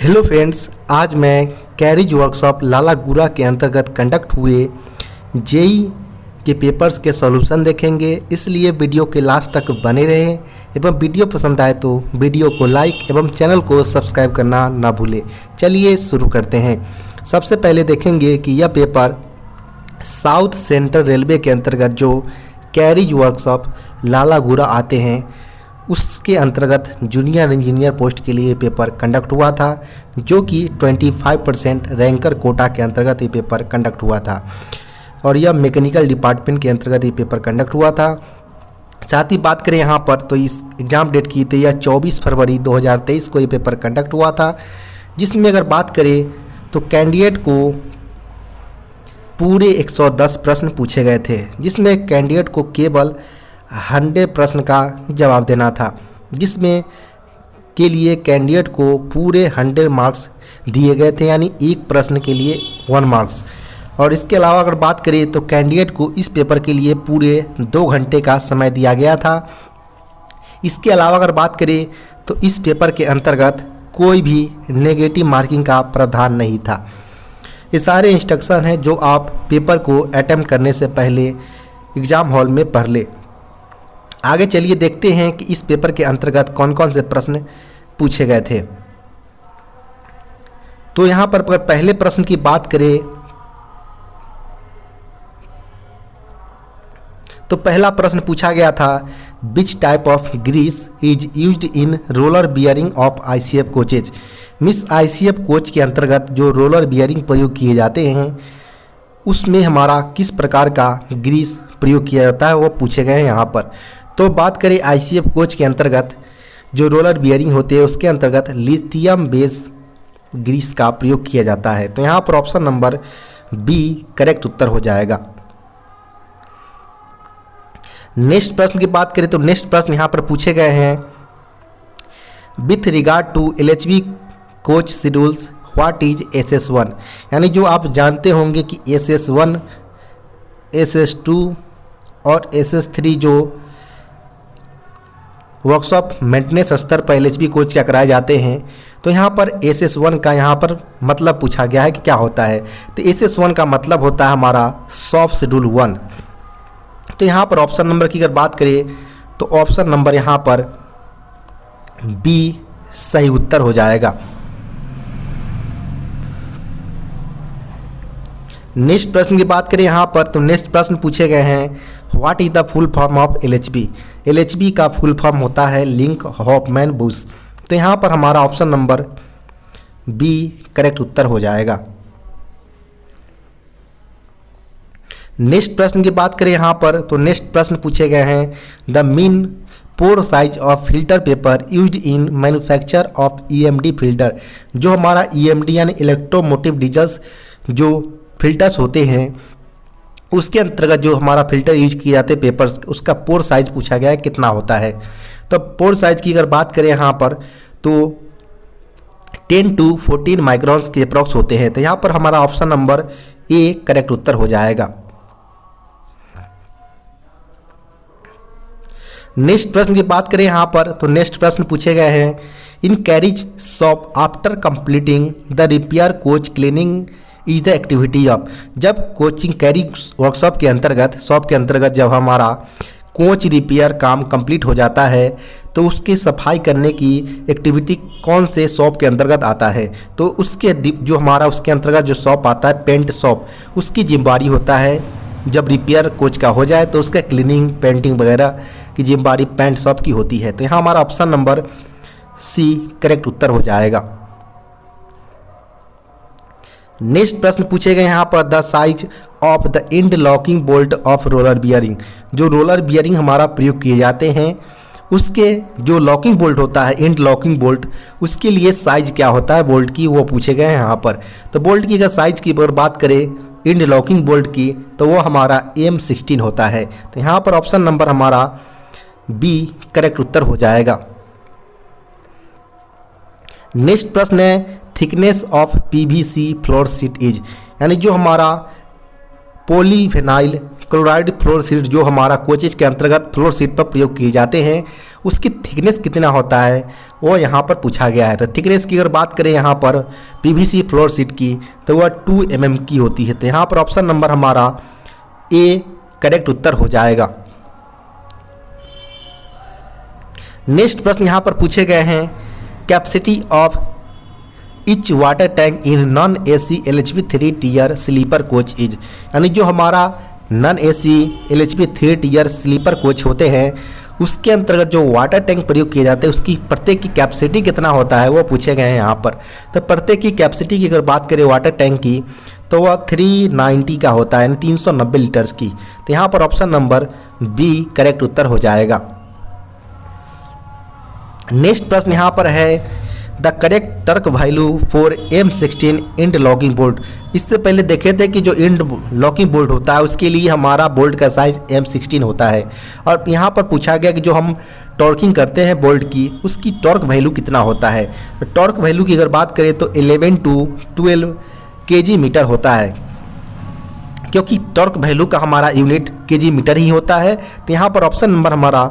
Hello friends, आज मैं carriage workshop लालागुरा के अंतर्गत कंडक्ट हुए जेई के पेपर्स के सॉल्यूशन देखेंगे। इसलिए वीडियो के लास्ट तक बने रहें एवं वीडियो पसंद आए तो वीडियो को लाइक एवं चैनल को सब्सक्राइब करना ना भूलें। चलिए शुरू करते हैं। सबसे पहले देखेंगे कि यह पेपर साउथ सेंट्रल रेलवे के अंतर्गत जो कैरिज वर्कशॉप लालागुरा आते हैं उसके अंतर्गत जूनियर इंजीनियर पोस्ट के लिए पेपर कंडक्ट हुआ था, जो कि 25% रैंकर कोटा के अंतर्गत ये पेपर कंडक्ट हुआ था और यह मैकेनिकल डिपार्टमेंट के अंतर्गत ये पेपर कंडक्ट हुआ था। साथ ही बात करें यहाँ पर तो इस एग्ज़ाम डेट की तो यह 24 फरवरी 2023 को ये पेपर कंडक्ट हुआ था, जिसमें अगर बात करें तो कैंडिडेट को पूरे 110 प्रश्न पूछे गए थे, जिसमें कैंडिडेट को केवल 100 प्रश्न का जवाब देना था, जिसमें के लिए कैंडिडेट को पूरे 100 मार्क्स दिए गए थे, यानी एक प्रश्न के लिए 1 मार्क्स। और इसके अलावा अगर बात करें तो कैंडिडेट को इस पेपर के लिए पूरे 2 घंटे का समय दिया गया था। इसके अलावा अगर बात करें तो इस पेपर के अंतर्गत कोई भी नेगेटिव मार्किंग का प्रावधान नहीं था। ये सारे इंस्ट्रक्शन हैं जो आप पेपर को अटेम्प्ट करने से पहले एग्ज़ाम हॉल में पढ़ ले। आगे चलिए देखते हैं कि इस पेपर के अंतर्गत कौन कौन से प्रश्न पूछे गए थे। तो यहाँ पर अगर पहले प्रश्न की बात करें तो पहला प्रश्न पूछा गया था, which type of grease is used in roller bearing of ICF coaches. मिस ICF कोच के अंतर्गत जो रोलर बियरिंग प्रयोग किए जाते हैं उसमें हमारा किस प्रकार का ग्रीस प्रयोग किया जाता है वो पूछे गए हैं यहाँ पर। तो बात करें ICF कोच के अंतर्गत जो रोलर बियरिंग होते हैं उसके अंतर्गत लिथियम बेस ग्रीस का प्रयोग किया जाता है। तो यहाँ पर ऑप्शन नंबर बी करेक्ट उत्तर हो जाएगा। नेक्स्ट प्रश्न की बात करें तो नेक्स्ट प्रश्न यहाँ पर पूछे गए हैं, with regard to LHB coach schedules what is SS1। यानी जो आप जानते होंगे कि SS1, SS2 और SS3 जो वर्कशॉप मेंटेनेंस स्तर पर LHB कोच क्या कराए जाते हैं, तो यहाँ पर SS1 का यहाँ पर मतलब पूछा गया है कि क्या होता है। तो SS1 का मतलब होता है हमारा शॉप शेड्यूल 1। तो यहाँ पर ऑप्शन नंबर की अगर बात करें तो ऑप्शन नंबर यहाँ पर बी सही उत्तर हो जाएगा। नेक्स्ट प्रश्न की बात करें यहाँ पर तो नेक्स्ट प्रश्न पूछे गए हैं, what is the full form of LHB। LHB का फुल फॉर्म होता है लिंक हॉफमैन बुश। तो यहाँ पर हमारा ऑप्शन नंबर बी करेक्ट उत्तर हो जाएगा। नेक्स्ट प्रश्न की बात करें यहाँ पर तो नेक्स्ट प्रश्न पूछे गए हैं, the mean pore size of filter paper used in manufacture of EMD filter. जो हमारा EMD यानी इलेक्ट्रोमोटिव डीजल्स जो फिल्टर्स होते हैं उसके अंतर्गत जो हमारा फिल्टर यूज किए जाते हैं पेपर्स, उसका पोर साइज पूछा गया है कितना होता है। तो पोर साइज की अगर बात करें यहाँ पर तो 10 to 14 माइक्रॉन्स के अप्रॉक्स होते हैं। तो यहाँ पर हमारा ऑप्शन नंबर ए करेक्ट उत्तर हो जाएगा। नेक्स्ट प्रश्न की बात करें यहाँ पर तो नेक्स्ट प्रश्न पूछे गए हैं, in carriage shop after completing the repair coach cleaning is the activity of. जब कोचिंग कैरिज वर्कशॉप के अंतर्गत शॉप के अंतर्गत जब हमारा कोच रिपेयर काम कंप्लीट हो जाता है तो उसकी सफाई करने की एक्टिविटी कौन से शॉप के अंतर्गत आता है। तो उसके जो हमारा उसके अंतर्गत जो शॉप आता है पेंट शॉप, उसकी जिम्मेवारी होता है जब रिपेयर कोच का हो जाए तो उसका क्लीनिंग पेंटिंग वगैरह की जिम्मेवारी पेंट शॉप की होती है। तो यहाँ हमारा ऑप्शन नंबर सी करेक्ट उत्तर हो जाएगा। नेक्स्ट प्रश्न पूछे गए यहाँ पर, the size of the end locking bolt of roller bearing. जो रोलर बियरिंग हमारा प्रयोग किए जाते हैं उसके जो लॉकिंग बोल्ट होता है इंड लॉकिंग बोल्ट, उसके लिए साइज क्या होता है बोल्ट की वो पूछे गए हैं यहाँ पर। तो बोल्ट की अगर साइज की अगर बात करें इंड लॉकिंग बोल्ट की तो वो हमारा M16 होता है। तो यहाँ पर ऑप्शन नंबर हमारा बी करेक्ट उत्तर हो जाएगा। नेक्स्ट प्रश्न है, thickness of PVC floor sheet is. यानी जो हमारा पॉलीफेनाइल क्लोराइड फ्लोर शीट जो हमारा कोचेज के अंतर्गत फ्लोर शीट पर प्रयोग किए जाते हैं उसकी थिकनेस कितना होता है वो यहाँ पर पूछा गया है। तो थिकनेस की अगर बात करें यहाँ पर पीवीसी फ्लोर शीट की तो वह 2 mm की होती है। तो यहाँ पर ऑप्शन नंबर हमारा ए करेक्ट उत्तर हो जाएगा। नेक्स्ट प्रश्न यहाँ पर पूछे गए हैं, capacity of each water tank in non AC LHB 3 tier sleeper coach is, यानी जो हमारा non AC LHB 3 tier sleeper coach होते हैं उसके अंतर्गत जो वाटर टैंक प्रयोग किए जाते हैं उसकी प्रत्येक की कैपेसिटी कितना होता है वो पूछे गए हैं यहाँ पर। तो प्रत्येक की कैपेसिटी की अगर बात करें वाटर टैंक की तो वह 390 का होता है, यानी 390 लीटर्स की। तो यहाँ पर ऑप्शन नंबर बी करेक्ट उत्तर हो जाएगा। नेक्स्ट प्रश्न यहाँ पर है, the correct torque value for M16 end locking bolt. इससे पहले देखे थे कि जो इंड लॉकिंग बोल्ट होता है उसके लिए हमारा बोल्ट का साइज M16 होता है, और यहाँ पर पूछा गया कि जो हम टॉर्किंग करते हैं बोल्ट की उसकी टॉर्क वैल्यू कितना होता है। तो टॉर्क वैल्यू की अगर बात करें तो 11 to 12 kg मीटर होता है, क्योंकि टॉर्क वैल्यू का हमारा यूनिट kg मीटर ही होता है। तो यहाँ पर ऑप्शन नंबर हमारा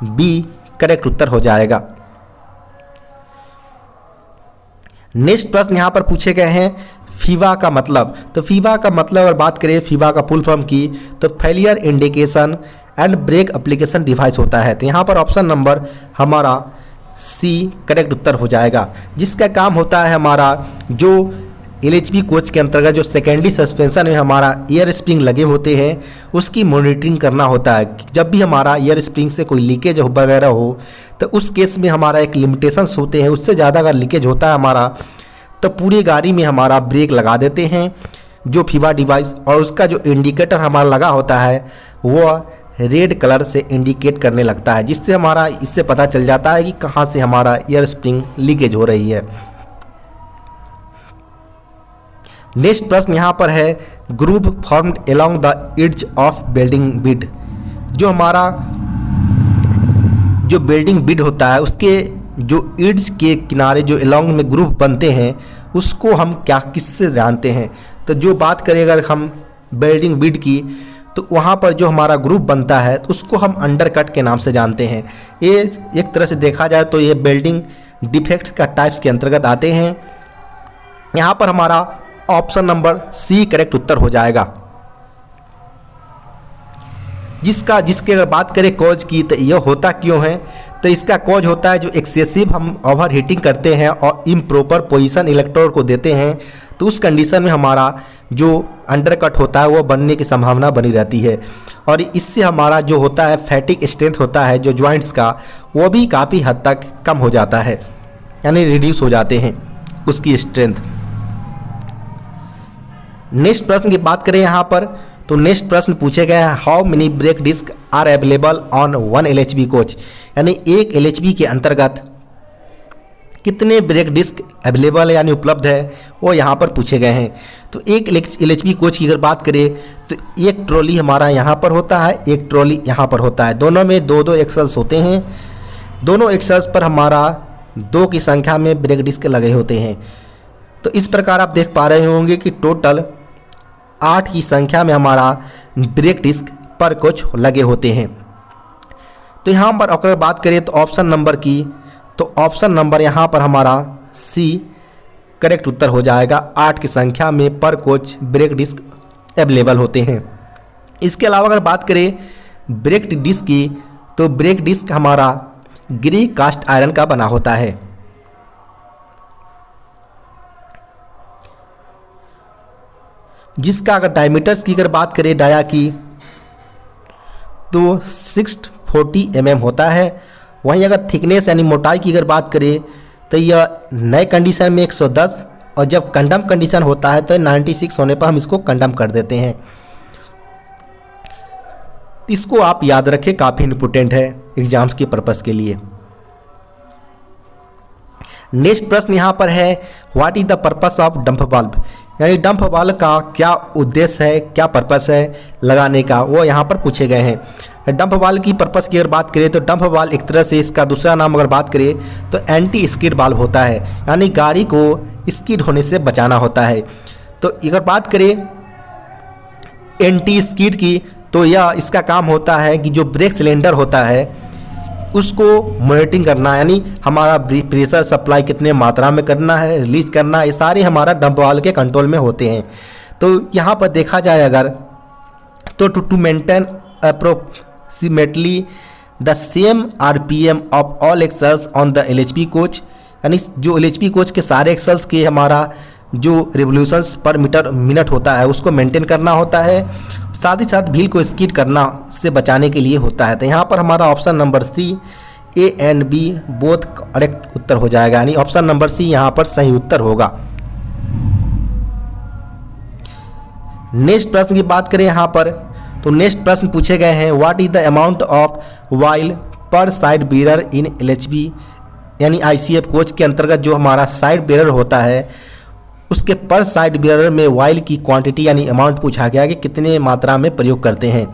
बी करेक्ट उत्तर हो जाएगा। नेक्स्ट प्रश्न यहाँ पर पूछे गए हैं, फीवा का मतलब। तो फीवा का मतलब अगर बात करें फीवा का फुल फॉर्म की तो failure indication and break application device होता है। तो यहाँ पर ऑप्शन नंबर हमारा सी करेक्ट उत्तर हो जाएगा, जिसका काम होता है हमारा जो LHB कोच के अंतर्गत जो सेकेंडरी सस्पेंशन में हमारा एयर स्प्रिंग लगे होते हैं उसकी मॉनिटरिंग करना होता है। जब भी हमारा एयर स्प्रिंग से कोई लीकेज वगैरह हो तो उस केस में हमारा एक लिमिटेशंस होते हैं, उससे ज़्यादा अगर लीकेज होता है हमारा तो पूरी गाड़ी में हमारा ब्रेक लगा देते हैं जो फीवा डिवाइस, और उसका जो इंडिकेटर हमारा लगा होता है वो रेड कलर से इंडिकेट करने लगता है, जिससे हमारा इससे पता चल जाता है कि कहाँ से हमारा एयर स्प्रिंग लीकेज हो रही है। नेक्स्ट प्रश्न यहाँ पर है, group formed along the edge of building bid. जो हमारा जो बिल्डिंग बिड होता है उसके जो एड्ज के किनारे जो अलोंग में ग्रुप बनते हैं उसको हम क्या किससे जानते हैं। तो जो बात करें अगर हम बिल्डिंग बिड की तो वहाँ पर जो हमारा ग्रुप बनता है तो उसको हम अंडरकट के नाम से जानते हैं। ये एक तरह से देखा जाए तो ये बिल्डिंग डिफेक्ट का टाइप्स के अंतर्गत आते हैं। यहाँ पर हमारा ऑप्शन नंबर सी करेक्ट उत्तर हो जाएगा। जिसके अगर बात करें कॉज की तो यह होता क्यों है, तो इसका कॉज होता है जो एक्सेसिव हम ओवर हीटिंग करते हैं और इम्प्रॉपर पोजीशन इलेक्ट्रोड को देते हैं तो उस कंडीशन में हमारा जो अंडरकट होता है वो बनने की संभावना बनी रहती है, और इससे हमारा जो होता है फैटिक स्ट्रेंथ होता है जो जॉइंट्स का वो भी काफ़ी हद तक कम हो जाता है, यानी रिड्यूस हो जाते हैं उसकी स्ट्रेंथ। नेक्स्ट प्रश्न की बात करें यहाँ पर तो नेक्स्ट प्रश्न पूछे गए हैं, how many brake disc are available on 1 LHB coach, यानी एक LHB के अंतर्गत कितने ब्रेक डिस्क अवेलेबल है यानी उपलब्ध है वो यहाँ पर पूछे गए हैं। तो एक LHB कोच की अगर बात करें तो एक ट्रॉली हमारा यहाँ पर होता है, एक ट्रॉली यहाँ पर होता है, दोनों में 2-2 एक्सल्स होते हैं। दोनों एक्सल्स पर हमारा 2 की संख्या में ब्रेक डिस्क लगे होते हैं। तो इस प्रकार आप देख पा रहे होंगे कि टोटल 8 की संख्या में हमारा ब्रेक डिस्क पर कोच लगे होते हैं। तो यहाँ पर अगर बात करें तो ऑप्शन नंबर की तो ऑप्शन नंबर यहाँ पर हमारा सी करेक्ट उत्तर हो जाएगा। 8 की संख्या में पर कोच ब्रेक डिस्क अवेलेबल होते हैं। इसके अलावा अगर बात करें ब्रेक डिस्क की तो ब्रेक डिस्क हमारा ग्रे कास्ट आयरन का बना होता है। जिसका अगर डायमीटर्स की अगर बात करें डाया की तो 640 mm होता है। वहीं अगर थिकनेस यानी मोटाई की अगर बात करें तो यह नए कंडीशन में 110 और जब कंडम कंडीशन होता है तो 96 होने पर हम इसको कंडम कर देते हैं। इसको आप याद रखें, काफ़ी इंपॉर्टेंट है एग्जाम्स के पर्पस के लिए। नेक्स्ट प्रश्न यहाँ पर है, what is the purpose of dump valve, यानी डंप वाल्व का क्या उद्देश्य है, क्या पर्पस है लगाने का, वो यहाँ पर पूछे गए हैं। डंप वाल्व की पर्पस की अगर बात करें तो डंप वाल्व एक तरह से इसका दूसरा नाम अगर बात करें तो एंटी स्किड वाल्व होता है, यानी गाड़ी को स्किड होने से बचाना होता है। तो अगर बात करें एंटी स्किड की तो यह इसका काम होता है कि जो ब्रेक सिलेंडर होता है उसको मॉनिटरिंग करना, यानी हमारा प्रेशर सप्लाई कितने मात्रा में करना है, रिलीज करना है, ये सारे हमारा डंप वाल्व के कंट्रोल में होते हैं। तो यहाँ पर देखा जाए अगर तो to maintain approximately the same RPM of all axles on the LHP coach, यानी जो LHP कोच के सारे एक्सेल्स के हमारा जो रिवोल्यूशंस पर मिनट होता है उसको मेंटेन करना होता है, साथ ही साथ व्हील को स्किड करना से बचाने के लिए होता है। तो यहाँ पर हमारा option number C A and B both correct उत्तर हो जाएगा, यानी ऑप्शन नंबर C यहाँ पर सही उत्तर होगा। नेक्स्ट प्रश्न की बात करें यहाँ पर, तो नेक्स्ट प्रश्न पूछे गए हैं what is the amount of while पर साइड बेरर इन LHP, यानी ICF कोच के अंतर्गत जो हमारा साइड बेरर होता है उसके पर साइड बेरर में वाइल की क्वांटिटी यानी अमाउंट पूछा गया कि कितने मात्रा में प्रयोग करते हैं।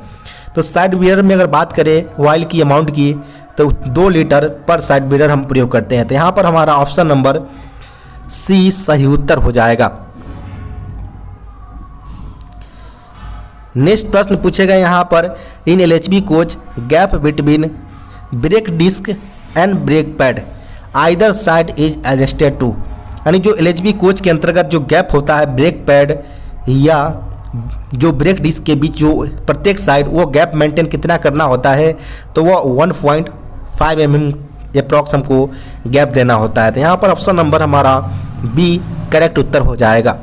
तो साइड बेरर में अगर बात करें वाइल की अमाउंट की तो 2 लीटर पर साइड बेरर हम प्रयोग करते हैं। तो यहाँ पर हमारा ऑप्शन नंबर C सही उत्तर हो जाएगा। नेक्स्ट प्रश्न पूछे गए यहाँ पर in LHP coach gap between brake disc and brake pad either side is adjusted to, यानी जो LHP कोच के अंतर्गत जो गैप होता है ब्रेक पैड या जो ब्रेक डिस्क के बीच जो प्रत्येक साइड वो गैप मेंटेन कितना करना होता है, तो वो 1.5 mm अप्रॉक्स हमको गैप देना होता है। तो यहाँ पर ऑप्शन नंबर हमारा B करेक्ट उत्तर हो जाएगा।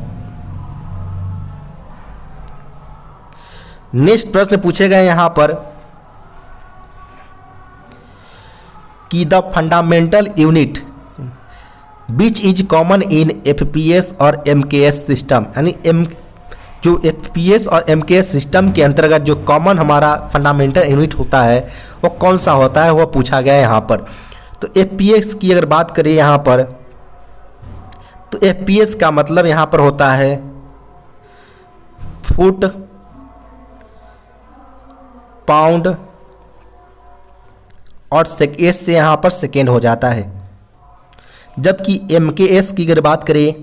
नेक्स्ट प्रश्न पूछे गए यहाँ पर कि the fundamental unit which is common in FPS और MKS सिस्टम, यानी जो FPS और MKS सिस्टम के अंतर्गत जो कॉमन हमारा फंडामेंटल यूनिट होता है वो कौन सा होता है, वो पूछा गया है यहाँ पर। तो FPS की अगर बात करें यहाँ पर, तो FPS का मतलब यहाँ पर होता है फुट पाउंड और S से यहाँ पर सेकेंड हो जाता है। जबकि MKS की अगर बात करें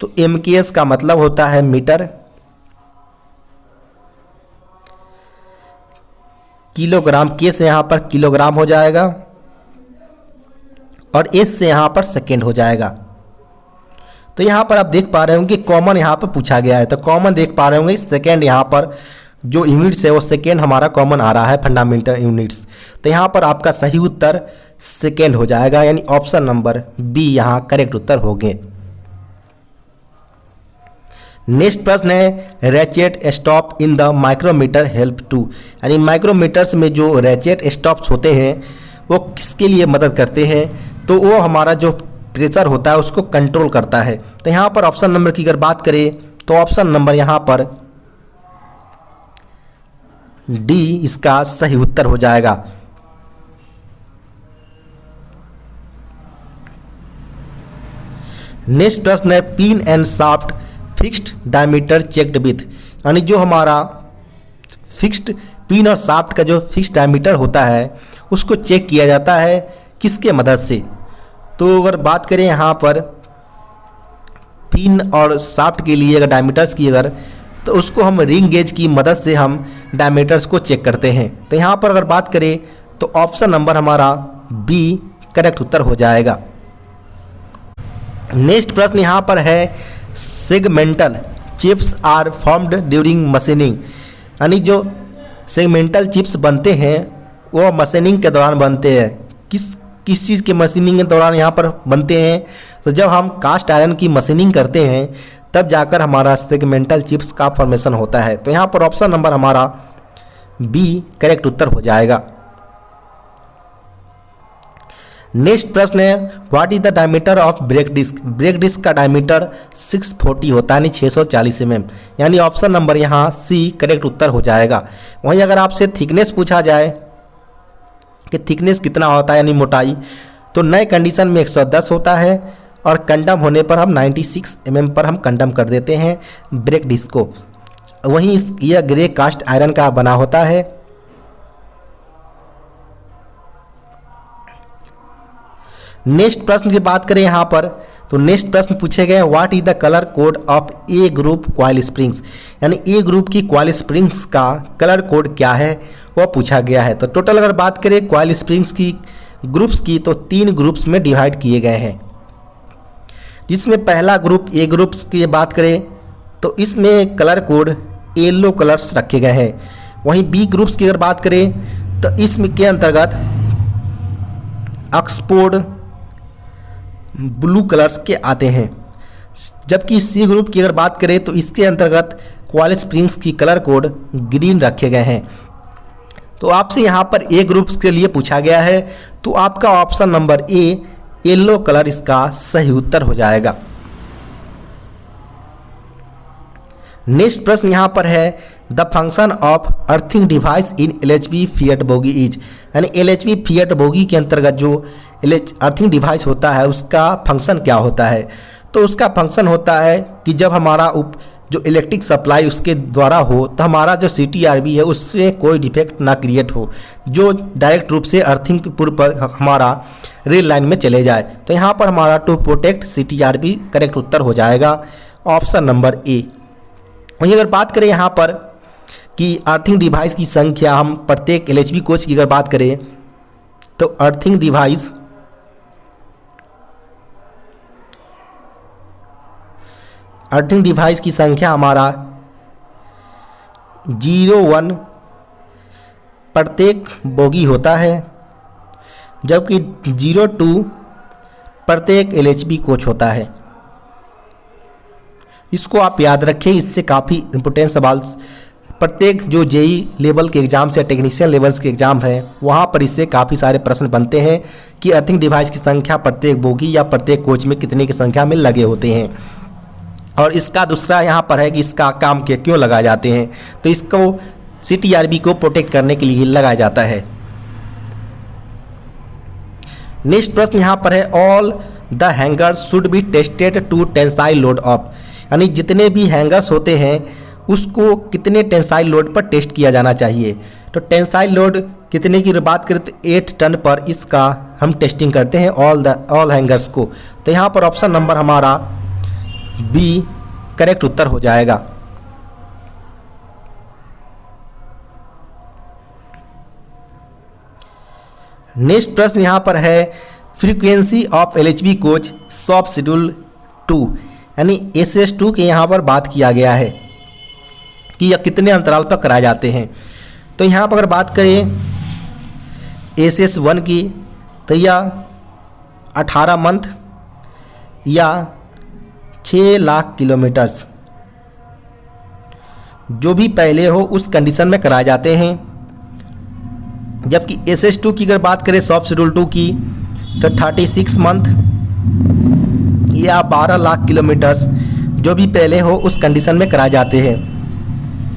तो MKS का मतलब होता है मीटर, किलोग्राम, K से यहाँ पर किलोग्राम हो जाएगा और S से यहाँ पर सेकेंड हो जाएगा। तो यहाँ पर आप देख पा रहे होंगे कि कॉमन यहाँ पर पूछा गया है, तो कॉमन देख पा रहे होंगे सेकेंड, यहाँ पर जो यूनिट्स है वो सेकेंड हमारा कॉमन आ रहा है फंडामेंटल यूनिट्स। तो यहाँ पर आपका सही उत्तर सेकेंड हो जाएगा, यानी ऑप्शन नंबर B यहाँ करेक्ट उत्तर होंगे। नेक्स्ट प्रश्न है ratchet stop in the micrometer help to, यानी माइक्रोमीटर्स में जो रैचेट स्टॉप्स होते हैं वो किसके लिए मदद करते हैं, तो वो हमारा जो प्रेशर होता है उसको कंट्रोल करता है। तो यहाँ पर ऑप्शन नंबर की अगर बात करें तो ऑप्शन नंबर यहाँ पर D इसका सही उत्तर हो जाएगा। नेक्स्ट प्रश्न है pin and shaft fixed diameter checked with, यानी जो हमारा फिक्स्ड पिन और शाफ्ट का जो फिक्स्ड डायमीटर होता है उसको चेक किया जाता है किसके मदद से। तो अगर बात करें यहाँ पर पिन और शाफ्ट के लिए अगर डायमीटर्स की अगर, तो उसको हम रिंग गेज की मदद से हम डायमीटर्स को चेक करते हैं। तो यहाँ पर अगर बात करें तो ऑप्शन नंबर हमारा B करेक्ट उत्तर हो जाएगा। नेक्स्ट प्रश्न यहाँ पर है segmental chips are formed during machining, यानी जो सेगमेंटल चिप्स बनते हैं वो मशीनिंग के दौरान बनते हैं। किस चीज़ के मशीनिंग के दौरान यहाँ पर बनते हैं, तो जब हम कास्ट आयरन की मशीनिंग करते हैं तब जाकर हमारा सेगमेंटल चिप्स का फॉर्मेशन होता है। तो यहाँ पर ऑप्शन नंबर हमारा B करेक्ट उत्तर हो जाएगा। नेक्स्ट प्रश्न है what is the diameter of brake disc, brake disc का डायमीटर 640 होता है, यानी 640 mm, यानी ऑप्शन नंबर यहाँ C करेक्ट उत्तर हो जाएगा। वहीं अगर आपसे थिकनेस पूछा जाए कि थिकनेस कितना होता है यानी मोटाई, तो नए कंडीशन में 110 होता है और कंडम होने पर हम 96 mm पर हम कंडम कर देते हैं ब्रेक डिस्क को। वहीं यह ग्रे कास्ट आयरन का बना होता है। नेक्स्ट प्रश्न की बात करें यहाँ पर, तो नेक्स्ट प्रश्न पूछे गए what is the colour code of A group coil springs, यानी A ग्रुप की कॉइल स्प्रिंग्स का कलर कोड क्या है वह पूछा गया है। तो टोटल अगर बात करें कॉइल स्प्रिंग्स की ग्रुप्स की तो 3 ग्रुप्स में डिवाइड किए गए हैं, जिसमें पहला ग्रुप ए ग्रुप्स की बात करें तो इसमें कलर कोड येलो कलर्स रखे गए हैं। वहीं बी ग्रुप्स की अगर बात करें तो इसमें के अंतर्गत ऑक्सफोर्ड ब्लू कलर्स के आते हैं। जबकि सी ग्रुप की अगर बात करें तो इसके अंतर्गत कॉइल स्प्रिंग्स की कलर कोड ग्रीन रखे गए हैं। तो आपसे यहाँ पर ए ग्रुप्स के लिए पूछा गया है, तो आपका ऑप्शन नंबर ए येलो कलर इसका सही उत्तर हो जाएगा। नेक्स्ट प्रश्न यहाँ पर है the function of earthing device in LHV fiat bogie is, यानी LHV फिएट बोगी के अंतर्गत जो अर्थिंग डिवाइस होता है उसका फंक्शन क्या होता है। तो उसका फंक्शन होता है कि जब हमारा जो इलेक्ट्रिक सप्लाई उसके द्वारा हो तो हमारा जो CTRV है उसमें कोई डिफेक्ट ना क्रिएट हो, जो डायरेक्ट रूप से अर्थिंग पूर्व पर हमारा रेल लाइन में चले जाए। तो यहाँ पर हमारा टू प्रोटेक्ट CTRV करेक्ट उत्तर हो जाएगा, ऑप्शन नंबर ए। वहीं अगर बात करें यहाँ पर कि अर्थिंग डिवाइस की संख्या, हम प्रत्येक LHV कोच की अगर बात करें तो अर्थिंग डिवाइस की संख्या हमारा 01 प्रत्येक बोगी होता है, जबकि 02 प्रत्येक LHV कोच होता है। इसको आप याद रखें, इससे काफ़ी इंपॉर्टेंट सवाल प्रत्येक जो JEE लेवल के एग्ज़ाम से टेक्नीशियन लेवल्स के एग्ज़ाम है वहाँ पर इससे काफ़ी सारे प्रश्न बनते हैं कि अर्थिंग डिवाइस की संख्या प्रत्येक बोगी या प्रत्येक कोच में कितने की संख्या में लगे होते हैं। और इसका दूसरा यहाँ पर है कि इसका काम क्यों लगाए जाते हैं, तो इसको CTRV को प्रोटेक्ट करने के लिए लगाया जाता है। नेक्स्ट प्रश्न यहाँ पर है all the hangers should be tested to tensile load of, यानी जितने भी हैंगर्स होते हैं उसको कितने टेंसाइल लोड पर टेस्ट किया जाना चाहिए। तो टेंसाइल लोड कितने की बात करें तो 8 टन पर इसका हम टेस्टिंग करते हैं ऑल हैंगर्स को। तो यहाँ पर ऑप्शन नंबर हमारा बी करेक्ट उत्तर हो जाएगा। नेक्स्ट प्रश्न यहाँ पर है frequency of LHV coach shop schedule 2, यानी SS2 के यहाँ पर बात किया गया है कि यह कितने अंतराल पर कराए जाते हैं। तो यहाँ पर अगर बात करें SS1 की तो यह 18 मंथ या 6 लाख किलोमीटर्स जो भी पहले हो उस कंडीशन में कराए जाते हैं। जबकि SS2 की अगर बात करें सॉफ्ट शेड्यूल 2 की तो 36 मंथ या 12 लाख किलोमीटर्स जो भी पहले हो उस कंडीशन में कराए जाते हैं।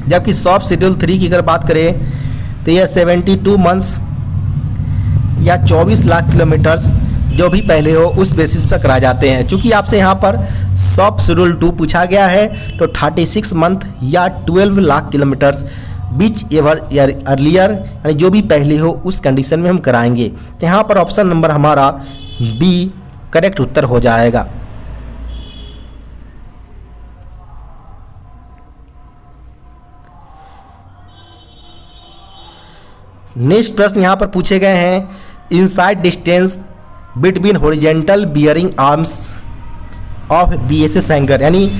जबकि सॉफ्ट शेड्यूल 3 की अगर बात करें तो यह 72 मंथ्स या 24 लाख किलोमीटर्स जो भी पहले हो उस बेसिस पर कराए जाते हैं। चूँकि आपसे यहाँ पर सॉफ्ट शेड्यूल 2 पूछा गया है तो 36 मंथ या 12 लाख किलोमीटर्स बीच एवर अर्लियर, यानी जो भी पहले हो उस कंडीशन में हम कराएंगे। तो यहाँ पर ऑप्शन नंबर हमारा बी करेक्ट उत्तर हो जाएगा। नेक्स्ट प्रश्न यहाँ पर पूछे गए हैं inside distance between horizontal bearing arms of BSS hanger, यानी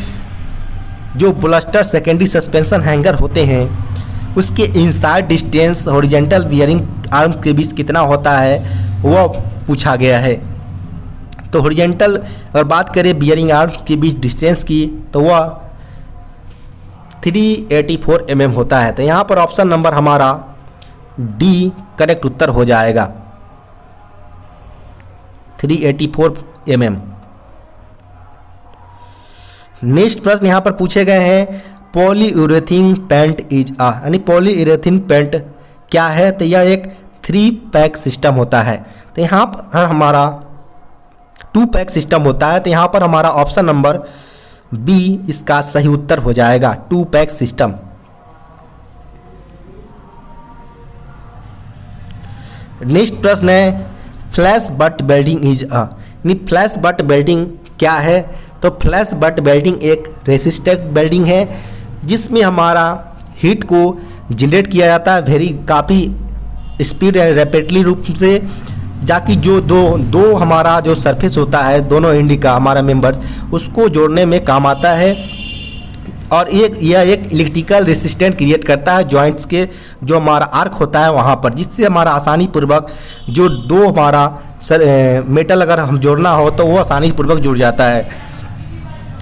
जो ब्लस्टर सेकेंडरी सस्पेंशन हैंगर होते हैं उसके inside distance horizontal bearing arms के बीच कितना होता है वह पूछा गया है। तो हॉरिजेंटल अगर बात करें बियरिंग आर्म्स के बीच डिस्टेंस की तो वह 384 mm होता है। तो यहाँ पर ऑप्शन नंबर हमारा डी करेक्ट उत्तर हो जाएगा, 384 mm। नेक्स्ट प्रश्न यहाँ पर पूछे गए हैं पॉलीयूरेथीन पेंट इज आ, यानी पॉलीयूरेथीन पेंट क्या है। तो यह एक 3 पैक सिस्टम होता है। तो यहाँ पर हमारा 2 पैक सिस्टम होता है। तो यहाँ पर हमारा ऑप्शन नंबर बी इसका सही उत्तर हो जाएगा, 2 पैक सिस्टम। नेक्स्ट प्रश्न है flash butt welding is a, यानी फ्लैश बट वेल्डिंग क्या है। तो फ्लैश बट वेल्डिंग एक रेसिस्टेंट वेल्डिंग है जिसमें हमारा हीट को जनरेट किया जाता है वेरी काफ़ी स्पीड रैपिडली रूप से, जाकि जो दो हमारा जो सरफेस होता है दोनों एंड का हमारा मेंबर्स उसको जोड़ने में काम आता है। और यह एक इलेक्ट्रिकल रेसिस्टेंट क्रिएट करता है जॉइंट्स के जो हमारा आर्क होता है वहाँ पर, जिससे हमारा आसानी पूर्वक जो दो हमारा मेटल अगर हम जोड़ना हो तो वो आसानी पूर्वक जुड़ जाता है।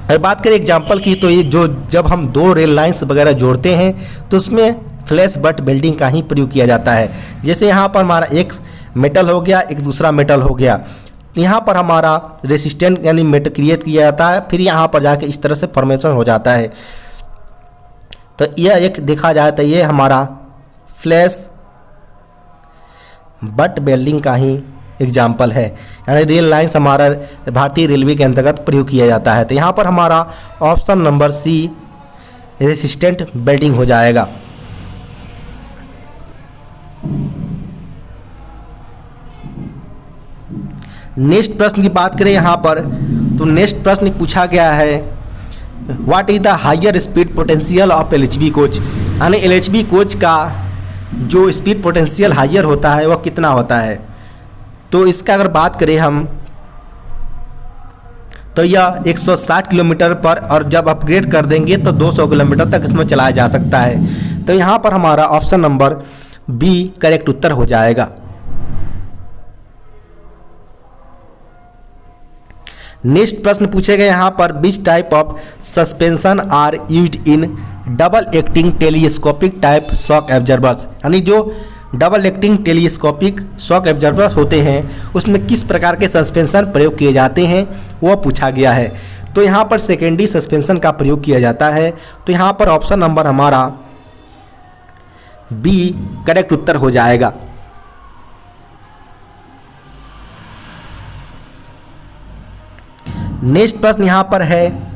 अगर बात करें एग्जांपल की, तो ये जो जब हम दो रेल लाइंस वगैरह जोड़ते हैं तो उसमें फ्लैश बट वेल्डिंग का ही प्रयोग किया जाता है। जैसे यहाँ पर हमारा एक मेटल हो गया, एक दूसरा मेटल हो गया, यहाँ पर हमारा रेसिस्टेंट यानी मेटल क्रिएट किया जाता है, फिर यहाँ पर जाके इस तरह से फॉर्मेशन हो जाता है। तो यह एक देखा जाए तो ये हमारा फ्लैश बट वेल्डिंग का ही एग्जाम्पल है, यानी रेल लाइंस हमारा भारतीय रेलवे के अंतर्गत प्रयोग किया जाता है। तो यहाँ पर हमारा option number C resistant welding हो जाएगा। नेक्स्ट प्रश्न की बात करें यहाँ पर, तो नेक्स्ट प्रश्न पूछा गया है what is the higher speed potential of LHB coach, यानी एलएचबी कोच का जो स्पीड पोटेंशियल हायर होता है वह कितना होता है। तो इसका अगर बात करें हम तो यह 160 किलोमीटर पर, और जब अपग्रेड कर देंगे तो 200 किलोमीटर तक इसमें चलाया जा सकता है। तो यहाँ पर हमारा ऑप्शन नंबर बी करेक्ट उत्तर हो जाएगा। नेक्स्ट प्रश्न पूछे गए यहाँ पर which type of suspension are used in double acting telescopic type shock absorbers, यानी जो double acting telescopic shock absorbers होते हैं उसमें किस प्रकार के सस्पेंशन प्रयोग किए जाते हैं वह पूछा गया है। तो यहाँ पर सेकेंडरी सस्पेंशन का प्रयोग किया जाता है। तो यहाँ पर ऑप्शन नंबर हमारा बी करेक्ट उत्तर हो जाएगा। नेक्स्ट प्रश्न यहां पर है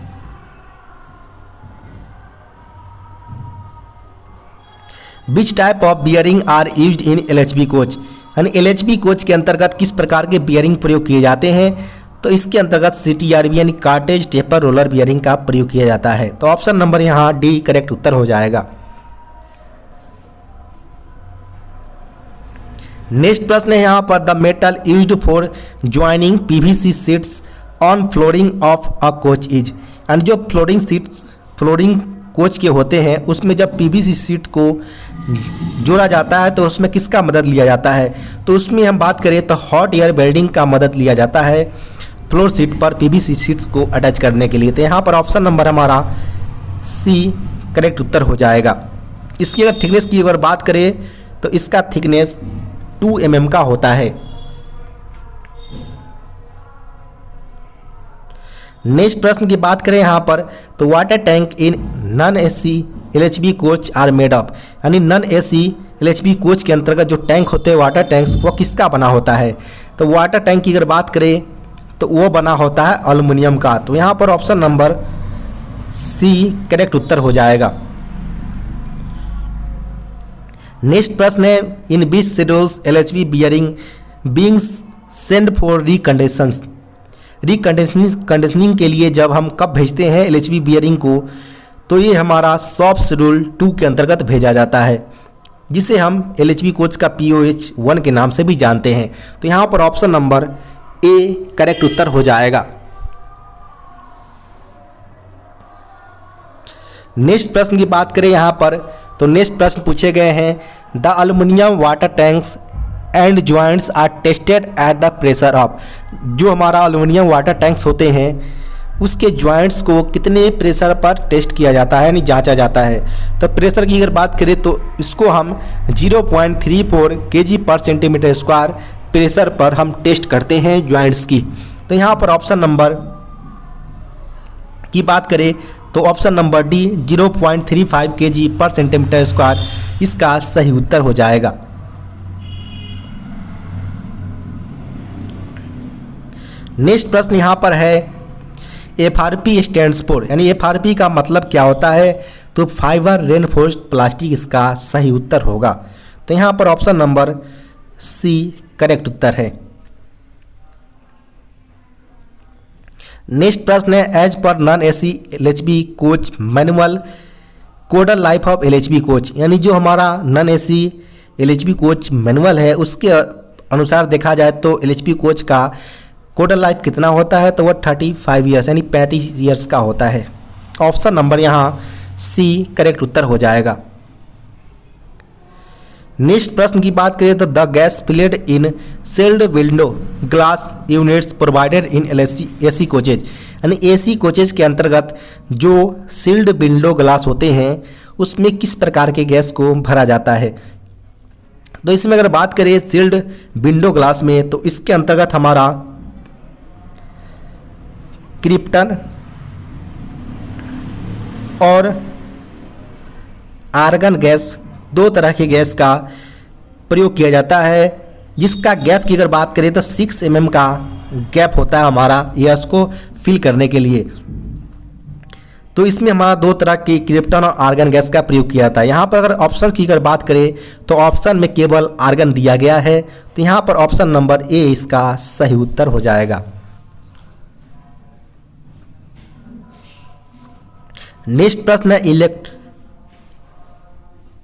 which type of bearing are used in LHB coach, यानी एलएचबी कोच के अंतर्गत किस प्रकार के बियरिंग प्रयोग किए जाते हैं। तो इसके अंतर्गत सीटीआरबी यानी कार्टेज टेपर रोलर बियरिंग का प्रयोग किया जाता है। तो ऑप्शन नंबर यहां डी करेक्ट उत्तर हो जाएगा। नेक्स्ट प्रश्न है यहां पर the metal used for joining PVC seats on flooring of a coach is, and जो फ्लोरिंग कोच के होते हैं उसमें जब पीवीसी सीट को जोड़ा जाता है तो उसमें किसका मदद लिया जाता है। तो उसमें हम बात करें तो हॉट एयर वेल्डिंग का मदद लिया जाता है फ्लोर सीट पर पीवीसी सीट्स को अटैच करने के लिए। तो यहाँ पर ऑप्शन नंबर हमारा सी करेक्ट उत्तर हो जाएगा। इसकी अगर थिकनेस की अगर बात करें तो इसका थिकनेस 2 mm का होता है। नेक्स्ट प्रश्न की बात करें यहाँ पर तो water tank in non AC LHB coach are made of, यानी नॉन एसी एलएचबी कोच के अंतर्गत जो टैंक होते हैं वाटर टैंक्स वो किसका बना होता है। तो वाटर टैंक की अगर बात करें तो वो बना होता है एल्युमिनियम का। तो यहाँ पर ऑप्शन नंबर सी करेक्ट उत्तर हो जाएगा। नेक्स्ट प्रश्न है in which schedules LHB bearing being send for reconditioning के लिए जब हम कब भेजते हैं एलएचबी बियरिंग को, तो ये हमारा सॉफ्ट शेड्यूल 2 के अंतर्गत भेजा जाता है, जिसे हम एलएचबी कोच का POH 1 के नाम से भी जानते हैं। तो यहाँ पर ऑप्शन नंबर ए करेक्ट उत्तर हो जाएगा। नेक्स्ट प्रश्न की बात करें यहाँ पर तो नेक्स्ट प्रश्न पूछे गए हैं the aluminium water tanks and joints are tested at the pressure of, जो हमारा एल्युमिनियम वाटर टैंक्स होते हैं उसके जॉइंट्स को कितने प्रेशर पर टेस्ट किया जाता है यानी जांचा जाता है। तो प्रेशर की अगर बात करें तो इसको हम 0.34 kg/cm² प्रेशर पर हम टेस्ट करते हैं जॉइंट्स की। तो यहाँ पर ऑप्शन नंबर की बात करें तो ऑप्शन नंबर डी 0.35 kg/cm² इसका सही उत्तर हो जाएगा। नेक्स्ट प्रश्न यहाँ पर है FRP स्टैंड्स फॉर, यानी FRP का मतलब क्या होता है। तो फाइबर रेनफोर्स्ड प्लास्टिक इसका सही उत्तर होगा। तो यहाँ पर ऑप्शन नंबर सी करेक्ट उत्तर है। नेक्स्ट प्रश्न है as per non AC LHB coach manual codal life of LHB coach, यानी जो हमारा non AC LHB coach manual है उसके अनुसार देखा जाए तो एलएचबी कोच का कोडल लाइफ कितना होता है, तो वह 35 ईयर्स यानी 35 ईयर्स का होता है। ऑप्शन नंबर यहाँ सी करेक्ट उत्तर हो जाएगा। नेक्स्ट प्रश्न की बात करें तो the gas filled in sealed window glass units provided in AC coaches, यानी एसी कोचेज के अंतर्गत जो सील्ड विंडो ग्लास होते हैं उसमें किस प्रकार के गैस को भरा जाता है। तो इसमें अगर बात करें सील्ड विंडो ग्लास में तो इसके अंतर्गत हमारा क्रिप्टन और आर्गन गैस, दो तरह की गैस का प्रयोग किया जाता है, जिसका गैप की अगर बात करें तो 6 mm का गैप होता है हमारा एयर्स को फिल करने के लिए। तो इसमें हमारा दो तरह की क्रिप्टन और आर्गन गैस का प्रयोग किया जाता है। यहाँ पर अगर ऑप्शन की अगर बात करें तो ऑप्शन में केवल आर्गन दिया गया है, तो यहाँ पर ऑप्शन नंबर ए इसका सही उत्तर हो जाएगा। नेक्स्ट प्रश्न है